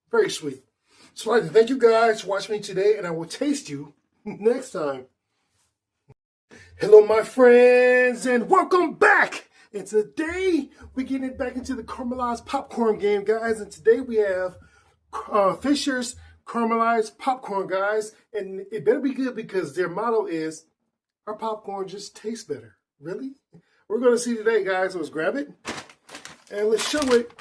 Very sweet. So I'd like to thank you guys for watching me today, and I will taste you next time. Hello, my friends, and welcome back. And today, we're getting it back into the caramelized popcorn game, guys. And today we have Fisher's caramelized popcorn, guys. And it better be good because their motto is, our popcorn just tastes better. Really? We're going to see today, guys. So let's grab it. And let's show it.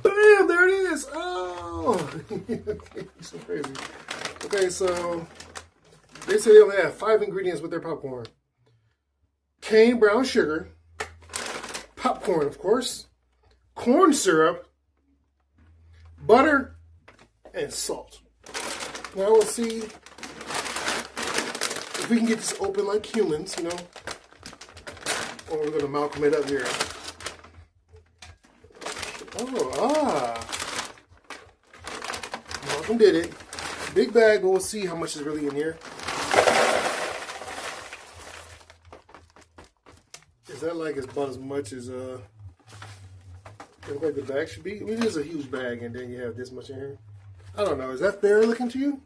Bam! There it is. Oh! Okay, so crazy. Okay, so they say they only have 5 ingredients with their popcorn. Cane brown sugar, popcorn, of course, corn syrup, butter, and salt. Now we'll see if we can get this open like humans, you know. Or we're going to Malcolm it up here. Oh, Malcolm did it. Big bag, but we'll see how much is really in here. Is that like about as much as like the bag should be? I mean, it is a huge bag, and then you have this much in here. I don't know. Is that fair looking to you?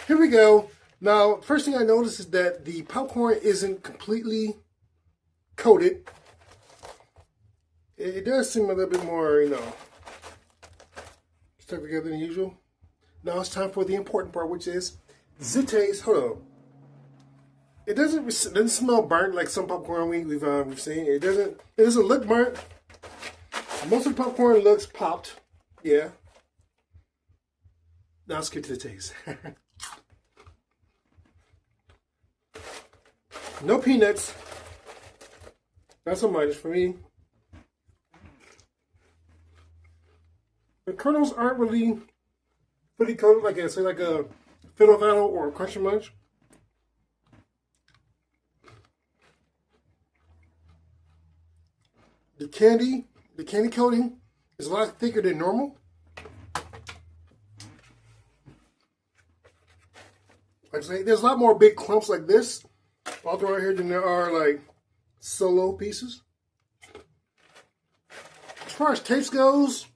Here we go. Now, first thing I noticed is that the popcorn isn't completely coated. It does seem a little bit more, you know, stuck together than usual. Now it's time for the important part, which is the taste. Hold on. It doesn't smell burnt like some popcorn we've seen. It doesn't look burnt. Most of the popcorn looks popped. Yeah. Now let's get to the taste. No peanuts. Not so much for me. The kernels aren't really fully coated like I say, like a Fiddle Faddle or a Crunch Munch. The candy coating is a lot thicker than normal. Like I say, there's a lot more big clumps like this all throughout here, then there are like solo pieces. As far as taste goes,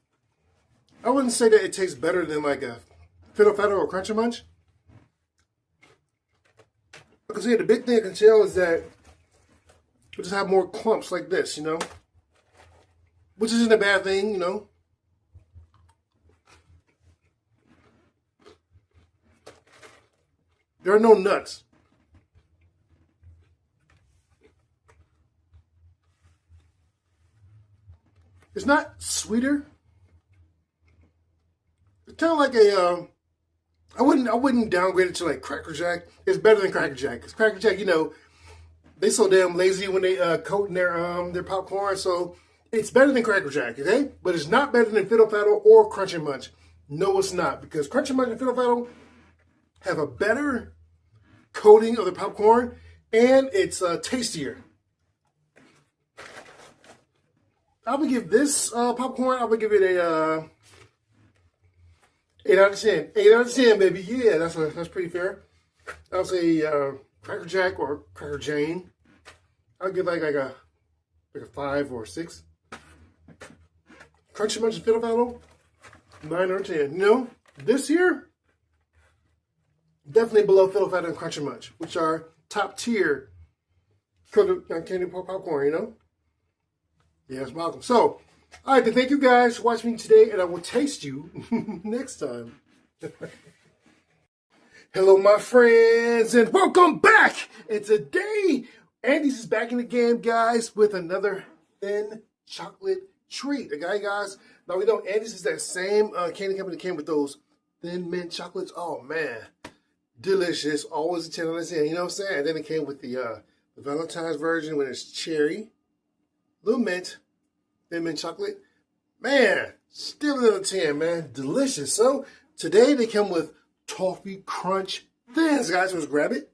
I wouldn't say that it tastes better than like a Fiddle Faddle or Crunchy Munch. Because yeah, the big thing I can tell is that we just have more clumps like this, you know, which isn't a bad thing, you know. There are no nuts. It's not sweeter. It's kind of like a, I wouldn't downgrade it to like Cracker Jack. It's better than Cracker Jack. Because Cracker Jack, you know, they so damn lazy when they coat in their popcorn. So it's better than Cracker Jack, okay? But it's not better than Fiddle Faddle or Crunchy Munch. No, it's not. Because Crunchy Munch and Fiddle Faddle have a better coating of the popcorn, and it's tastier. I would give this popcorn, I would give it a 8 out of 10. 8 out of 10, baby. Yeah, that's pretty fair. I'll say Cracker Jack or Cracker Jane. I'll give like a 5 or 6. Crunchy Munch and Fiddle Faddle, 9 or 10. You know, this here, definitely below Fiddle Faddle and Crunchy Munch, which are top tier candy popcorn, you know? Yes, Malcolm. So, all right, then thank you guys for watching me today, and I will taste you next time. Hello, my friends, and welcome back! And today, Andy's is back in the game, guys, with another thin chocolate treat. Okay, guys? Now, we know Andy's is that same candy company that came with those thin mint chocolates. Oh, man. Delicious. Always a 10 out of 10. You know what I'm saying? And then it came with the Valentine's version when it's cherry, little mint, thin mint chocolate. Man, still a little 10, man. Delicious. So today they come with Toffee Crunch Thins, guys. So let's grab it.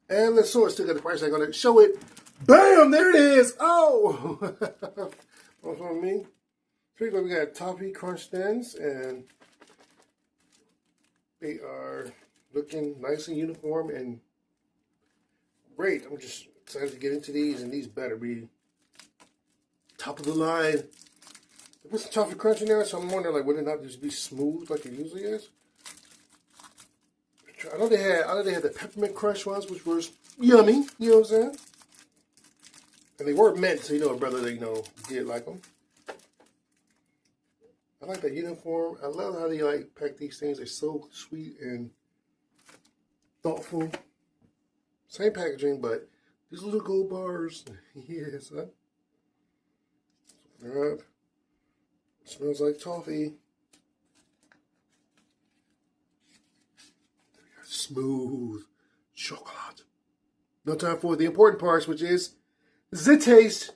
And let's still got the price tag on it. Show it. Bam! There it is. Oh! What's on me? So we got Toffee Crunch Thins, and they are looking nice and uniform and great. I'm just excited to get into these, and these better be top of the line. They put some toffee crunch in there, so I'm wondering, like, would it not just be smooth like it usually is? I know they had the peppermint crunch ones, which was yummy. You know what I'm saying? And they were mint, so you know, brother, they did like them. I like that uniform. I love how they like pack these things. They're so sweet and thoughtful. Same packaging, but these little gold bars. Yes, huh? Open up. Smells like toffee. Smooth chocolate. No time for the important parts, which is the taste.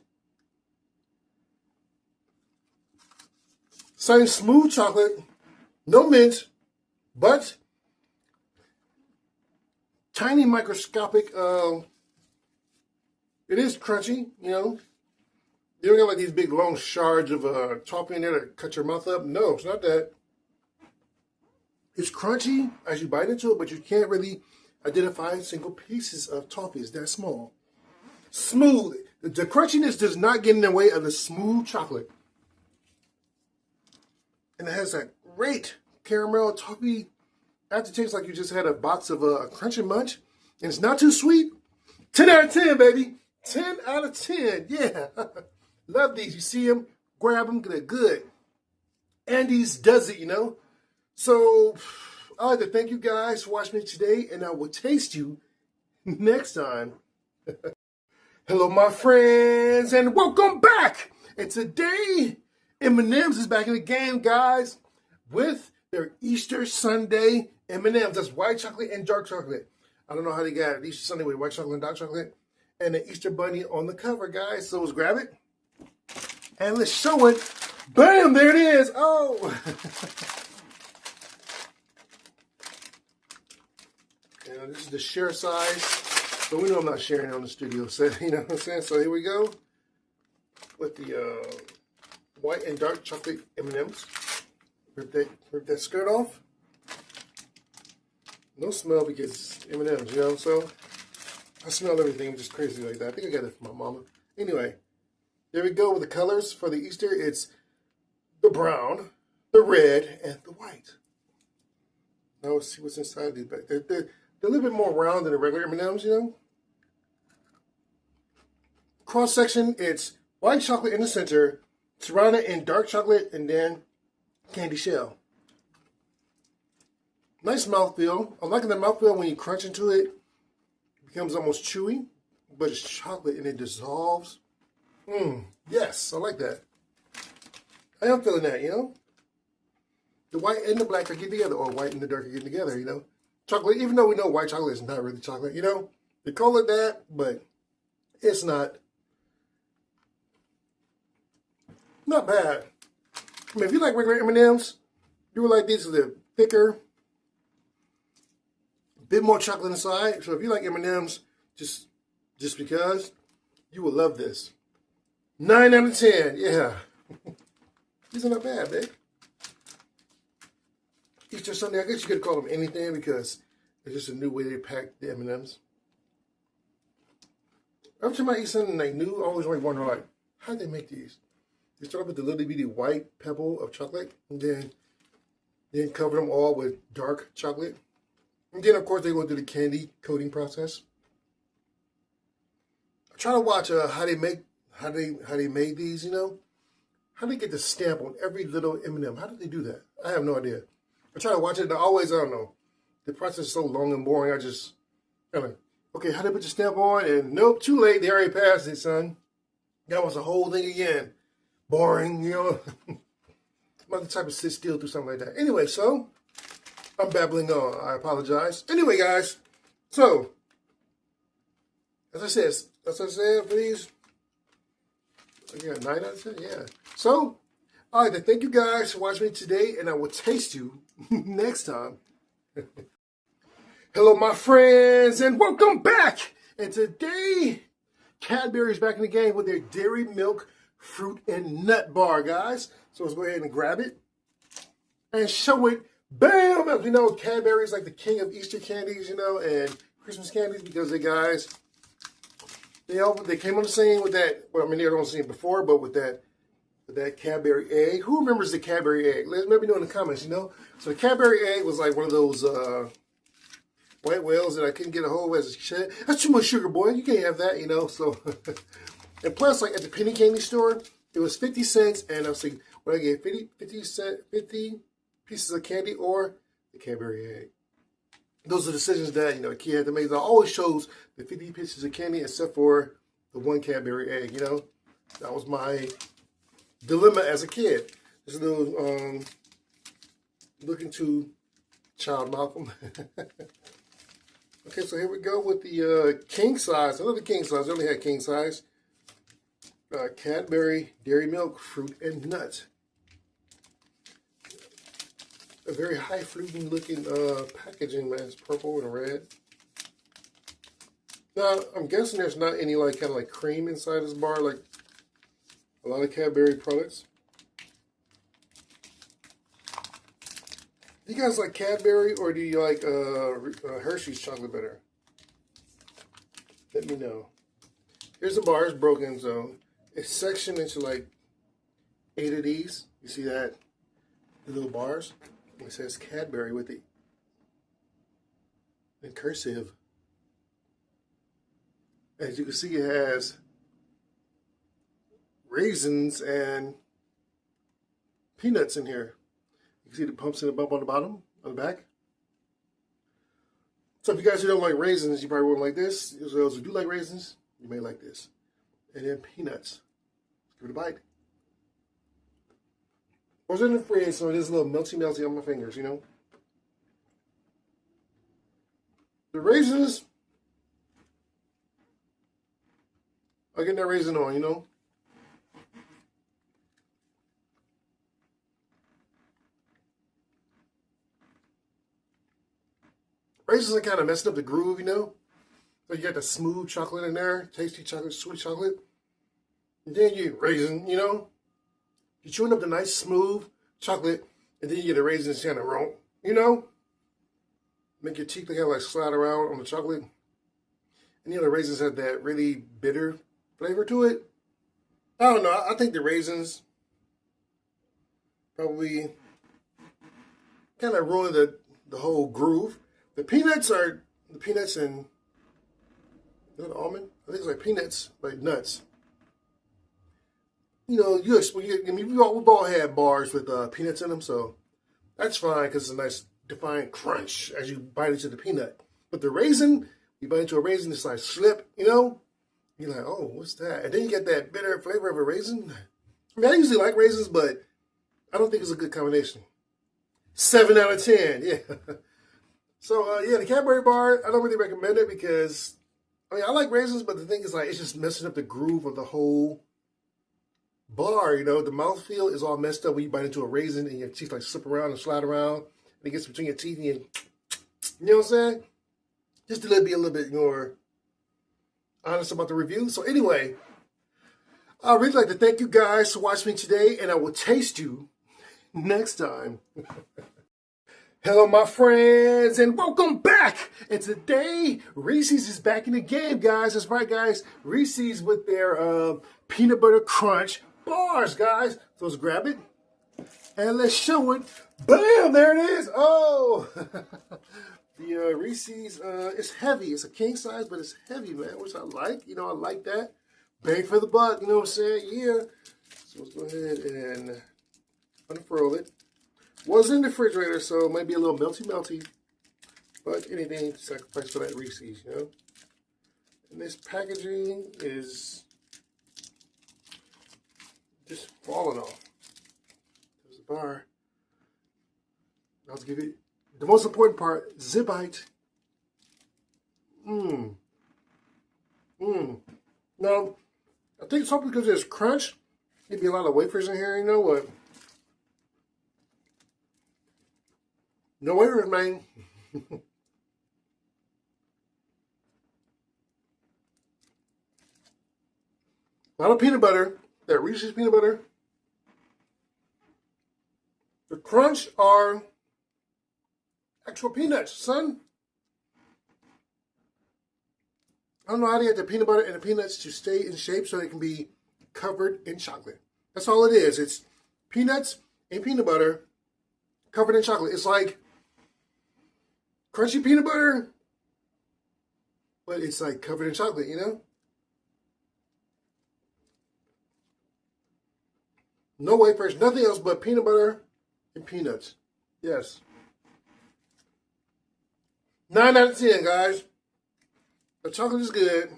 Same smooth chocolate, no mint, but tiny microscopic. It is crunchy, you know. You don't got like these big long shards of toffee in there to cut your mouth up. No, it's not that. It's crunchy as you bite into it, but you can't really identify single pieces of toffee. It's that small. Smooth. The crunchiness does not get in the way of the smooth chocolate. And it has that great caramel toffee aftertaste, like you just had a box of Crunchy Munch. And it's not too sweet. 10 out of 10, baby. 10 out of 10. Yeah. Love these. You see them, grab them, they're good. Andy's does it, you know. So, I'd like to thank you guys for watching me today, and I will taste you next time. Hello, my friends, and welcome back. And today, M&M's is back in the game, guys, with their Easter Sunday M&M's. That's white chocolate and dark chocolate. I don't know how they got it. Easter Sunday with white chocolate and dark chocolate, and the Easter bunny on the cover, guys. So let's grab it, and let's show it. Bam! There it is. Oh! And this is the share size. But we know I'm not sharing it on the studio set. You know what I'm saying? So here we go with the white and dark chocolate M&M's. Rip that skirt off. No smell because M&M's, you know. So I smell everything. I'm just crazy like that. I think I got it from my mama. Anyway, there we go with the colors for the Easter. It's the brown, the red, and the white. Now let's see what's inside these bags. They're a little bit more round than the regular M&Ms, you know. Cross section, it's white chocolate in the center, surrounded in dark chocolate, and then candy shell. Nice mouthfeel. I'm liking the mouthfeel when you crunch into it. It becomes almost chewy, but it's chocolate and it dissolves. Yes, I like that. I am feeling that, you know. The white and the black are getting together, or white and the dark are getting together, you know. Chocolate, even though we know white chocolate is not really chocolate, you know. They call it that, but it's not. Not bad. I mean, if you like regular M&Ms, you would like these because they're thicker, a bit more chocolate inside. So if you like M&Ms, just because, you will love this. 9 out of 10, yeah. These are not bad, babe. Easter Sunday, I guess you could call them anything because it's just a new way they pack the M&Ms. Every time I eat something like new, I always wonder, like, how'd they make these? They start with the little bitty white pebble of chocolate, and then cover them all with dark chocolate. And then, of course, they go through the candy coating process. I try to watch how they made these, you know? How do they get the stamp on every little M&M? How did they do that? I have no idea. I try to watch it, and I don't know. The process is so long and boring, I just kind of, okay, how do they put the stamp on? And nope, too late, they already passed it, son. That was the whole thing again. Boring, you know. I'm not the type of sit still through something like that. Anyway, so, I'm babbling on. I apologize. Anyway, guys, so, as I said for these, I got 9 out of 10, yeah. So, all right, then thank you guys for watching me today, and I will taste you next time. Hello, my friends, and welcome back. And today, Cadbury's back in the game with their Dairy Milk Fruit and Nut Bar, guys. So let's go ahead and grab it and show it. Bam! As we know, Cadbury's like the king of Easter candies, you know, and Christmas candies because they came on the scene with that. Well, I mean, they were on the scene before, but with that Cadbury egg. Who remembers the Cadbury egg? Let me know in the comments, you know. So the Cadbury egg was like one of those white whales that I couldn't get a hold of as a kid. That's too much sugar, boy. You can't have that, you know. So, and plus, like at the penny candy store, it was 50 cents, and I was like, what I get 50 pieces of candy or the Cadbury egg. Those are decisions that, you know, a kid had to make. I always chose the 50 pieces of candy except for the one Cadbury egg, you know. That was my dilemma as a kid. This little looking to child Malcolm. Okay, so here we go with the king size. Another king size. I only had king size. Cadbury Dairy Milk Fruit and Nut. A very highfalutin looking packaging, man. It's purple and red. Now, I'm guessing there's not any like kind of like cream inside this bar like a lot of Cadbury products. Do you guys like Cadbury or do you like Hershey's chocolate better? Let me know. Here's the bar. It's broken, so it's sectioned into like 8 of these. You see that? The little bars. It says Cadbury with it in cursive. As you can see, it has raisins and peanuts in here. You can see the pumps and the bump on the bottom, on the back. So if you guys who don't like raisins, you probably won't like this. Those who do like raisins, you may like this. And then peanuts. Let's give it a bite. I was in the fridge, so it is a little melty on my fingers, you know. The raisins, I get that raisin on, you know. Raisins are kind of messing up the groove, you know. So you got the smooth chocolate in there, tasty chocolate, sweet chocolate. And then you get raisin, you know. You're chewing up the nice smooth chocolate, and then you get the raisins kind of wrong, you know. Make your teeth kind of like slide around on the chocolate. And the raisins have that really bitter flavor to it. I don't know. I think the raisins probably kind of ruin the whole groove. The peanuts and is that almond? I think it's like peanuts, like nuts. You know, we've all had bars with peanuts in them, so that's fine because it's a nice defined crunch as you bite into the peanut. But the raisin, you bite into a raisin, it's like slip, you know? You're like, oh, what's that? And then you get that bitter flavor of a raisin. I mean, I usually like raisins, but I don't think it's a good combination. 7 out of 10, yeah. So, yeah, the Cadbury bar, I don't really recommend it because, I mean, I like raisins, but the thing is, like, it's just messing up the groove of the whole bar, you know? The mouthfeel is all messed up when you bite into a raisin and your teeth, like, slip around and slide around, and it gets between your teeth and you know what I'm saying? Just to be a little bit more honest about the review. So, anyway, I'd really like to thank you guys for watching me today, and I will taste you next time. Hello, my friends, and welcome back. And today, Reese's is back in the game, guys. That's right, guys. Reese's with their peanut butter crunch bars, guys. So let's grab it and let's show it. Bam! There it is. Oh, the Reese's. It's heavy. It's a king size, but it's heavy, man. Which I like. You know, I like that. Bang for the buck. You know what I'm saying? Yeah. So let's go ahead and unfurl it. Was in the refrigerator, so it might be a little melty. But anything to sacrifice for that Reese's, you know? And this packaging is just falling off. There's the bar. I'll give it the most important part, zip bite. Now, I think it's probably because there's crunch. Maybe a lot of wafers in here, you know what? No wafers, man. A lot of peanut butter. That Reese's peanut butter. The crunch are actual peanuts, son. I don't know how to get the peanut butter and the peanuts to stay in shape so they can be covered in chocolate. That's all it is. It's peanuts and peanut butter covered in chocolate. It's like crunchy peanut butter, but it's like covered in chocolate, you know? No wafers, nothing else but peanut butter and peanuts. Yes. 9 out of 10, guys. The chocolate is good.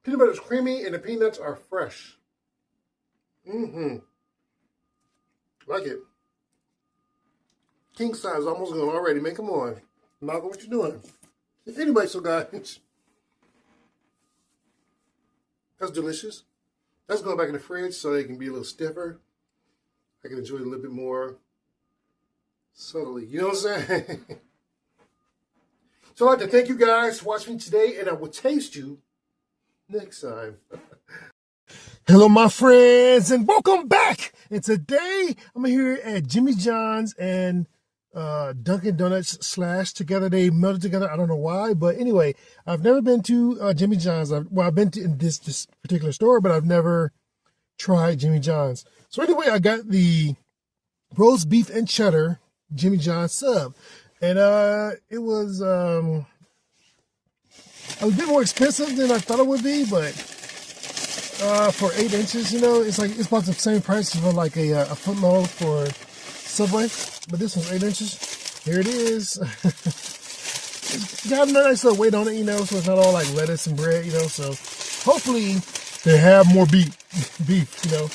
Peanut butter is creamy and the peanuts are fresh. Like it. King size almost gone already. Man, come on. Malcolm, what you doing? Anyway, so guys, that's delicious. That's going back in the fridge so they can be a little stiffer. I can enjoy it a little bit more subtly. You know what I'm saying? So I'd like to thank you guys for watching me today, and I will taste you next time. Hello, my friends, and welcome back. And today, I'm here at Jimmy John's and Dunkin' Donuts / together. They melted together. I don't know why, but anyway, I've never been to Jimmy John's. I've been to this particular store, but I've never tried Jimmy John's. So anyway, I got the roast beef and cheddar Jimmy John's sub, and it was a bit more expensive than I thought it would be, but for 8 inches, you know, it's about the same price for like a foot long for Subway, but this one's 8 inches. Here it is. It's got a nice little weight on it, you know, so it's not all like lettuce and bread, you know. So hopefully they have more beef, you know,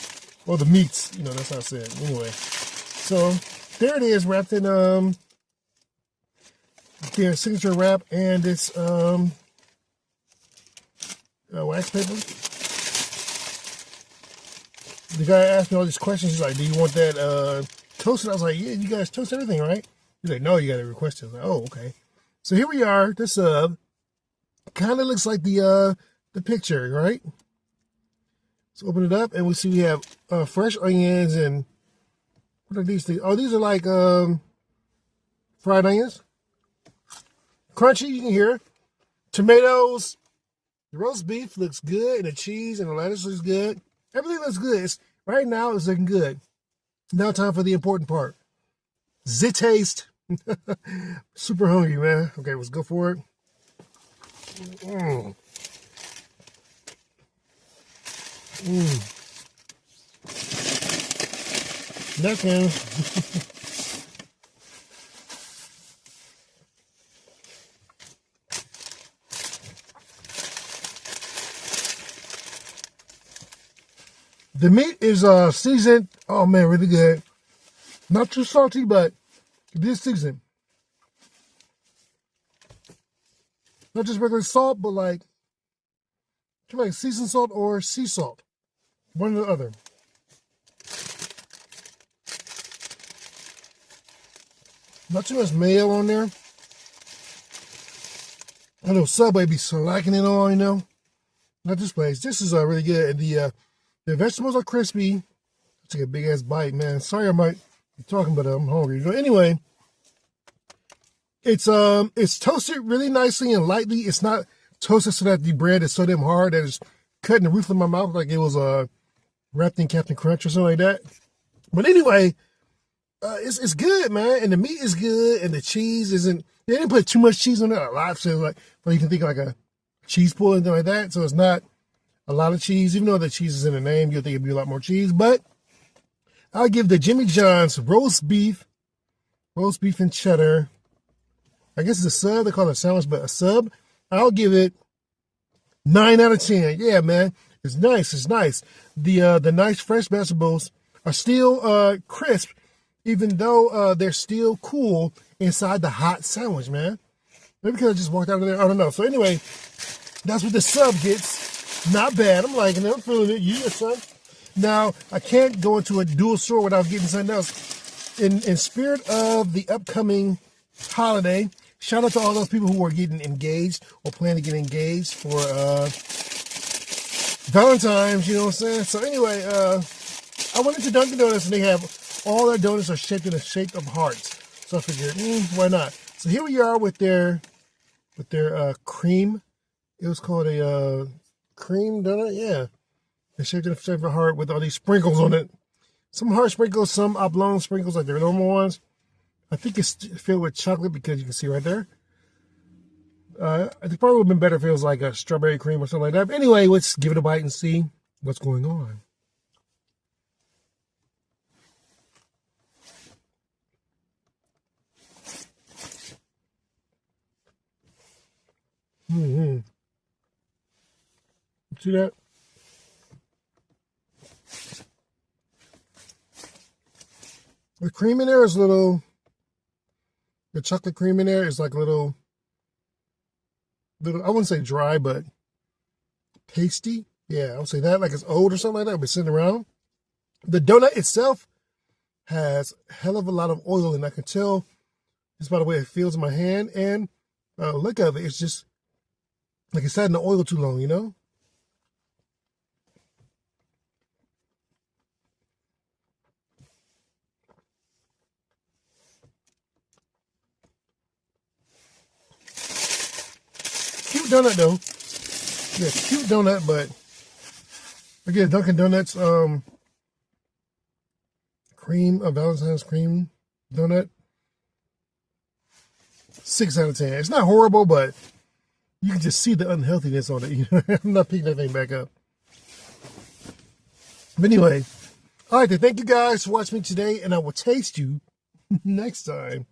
or the meats, you know. That's how I said. Anyway, so there it is, wrapped in their signature wrap and this wax paper. The guy asked me all these questions. He's like, "Do you want that toasted?" I was like, "Yeah, you guys toast everything, right?" He's like, "No, you got to request it." I was like, "Oh, okay." So here we are. This kind of looks like the picture, right? Let's open it up and we see we have fresh onions and what are these things? Oh, these are like fried onions, crunchy. You can hear tomatoes. The roast beef looks good, and the cheese and the lettuce looks good. Everything looks good. Right now, it's looking good. Now time for the important part. The taste. Super hungry, man. Okay, let's go for it. That man. The meat is seasoned. Oh man, really good. Not too salty, but it is seasoned. Not just regular salt, but like seasoned salt or sea salt. One or the other. Not too much mayo on there. I know Subway be slacking it on, you know. Not this place. This is really good. And the vegetables are crispy. I'll take a big ass bite, man. Sorry I might be talking, but I'm hungry. But anyway, it's toasted really nicely and lightly. It's not toasted so that the bread is so damn hard that it's cutting the roof of my mouth like it was wrapped in Captain Crunch or something like that. But anyway, it's good, man. And the meat is good, and the cheese isn't. They didn't put too much cheese on there. A lot, so like, well, you can think of like a cheese pull and thing like that. So it's not a lot of cheese, even though the cheese is in the name. You'll think it'd be a lot more cheese, but I'll give the Jimmy John's roast beef and cheddar. I guess it's a sub. They call it a sandwich, but a sub. I'll give it 9 out of 10. Yeah, man, it's nice. It's nice. The nice fresh vegetables are still crisp, even though they're still cool inside the hot sandwich, man. Maybe because I just walked out of there. I don't know. So anyway, that's what the sub gets. Not bad. I'm liking it. I'm feeling it. Yeah, son. Now, I can't go into a dual store without getting something else. In spirit of the upcoming holiday, shout out to all those people who are getting engaged or plan to get engaged for Valentine's, you know what I'm saying? So anyway, I went into Dunkin' Donuts and they have all their donuts are shaped in the shape of hearts. So I figured, why not? So here we are with their cream. It was called a cream donut, yeah. It's shaped in the shape of a heart with all these sprinkles on it. Some heart sprinkles, some oblong sprinkles like their normal ones. I think it's filled with chocolate because you can see right there. I think probably would have been better if it was like a strawberry cream or something like that. But anyway, let's give it a bite and see what's going on. See that? The cream in there is the chocolate cream in there is like little, I wouldn't say dry, but pasty. Yeah, I would say that, like it's old or something like that, but sitting around. The donut itself has a hell of a lot of oil, and I can tell just by the way it feels in my hand, and look of it, it's just like it's sat in the oil too long, you know? Cute donut though. Yeah, cute donut, but again, Dunkin' Donuts Valentine's cream donut. 6 out of 10. It's not horrible, but you can just see the unhealthiness on it. You know, I'm not picking that thing back up. But anyway, all right, then thank you guys for watching me today, and I will taste you next time.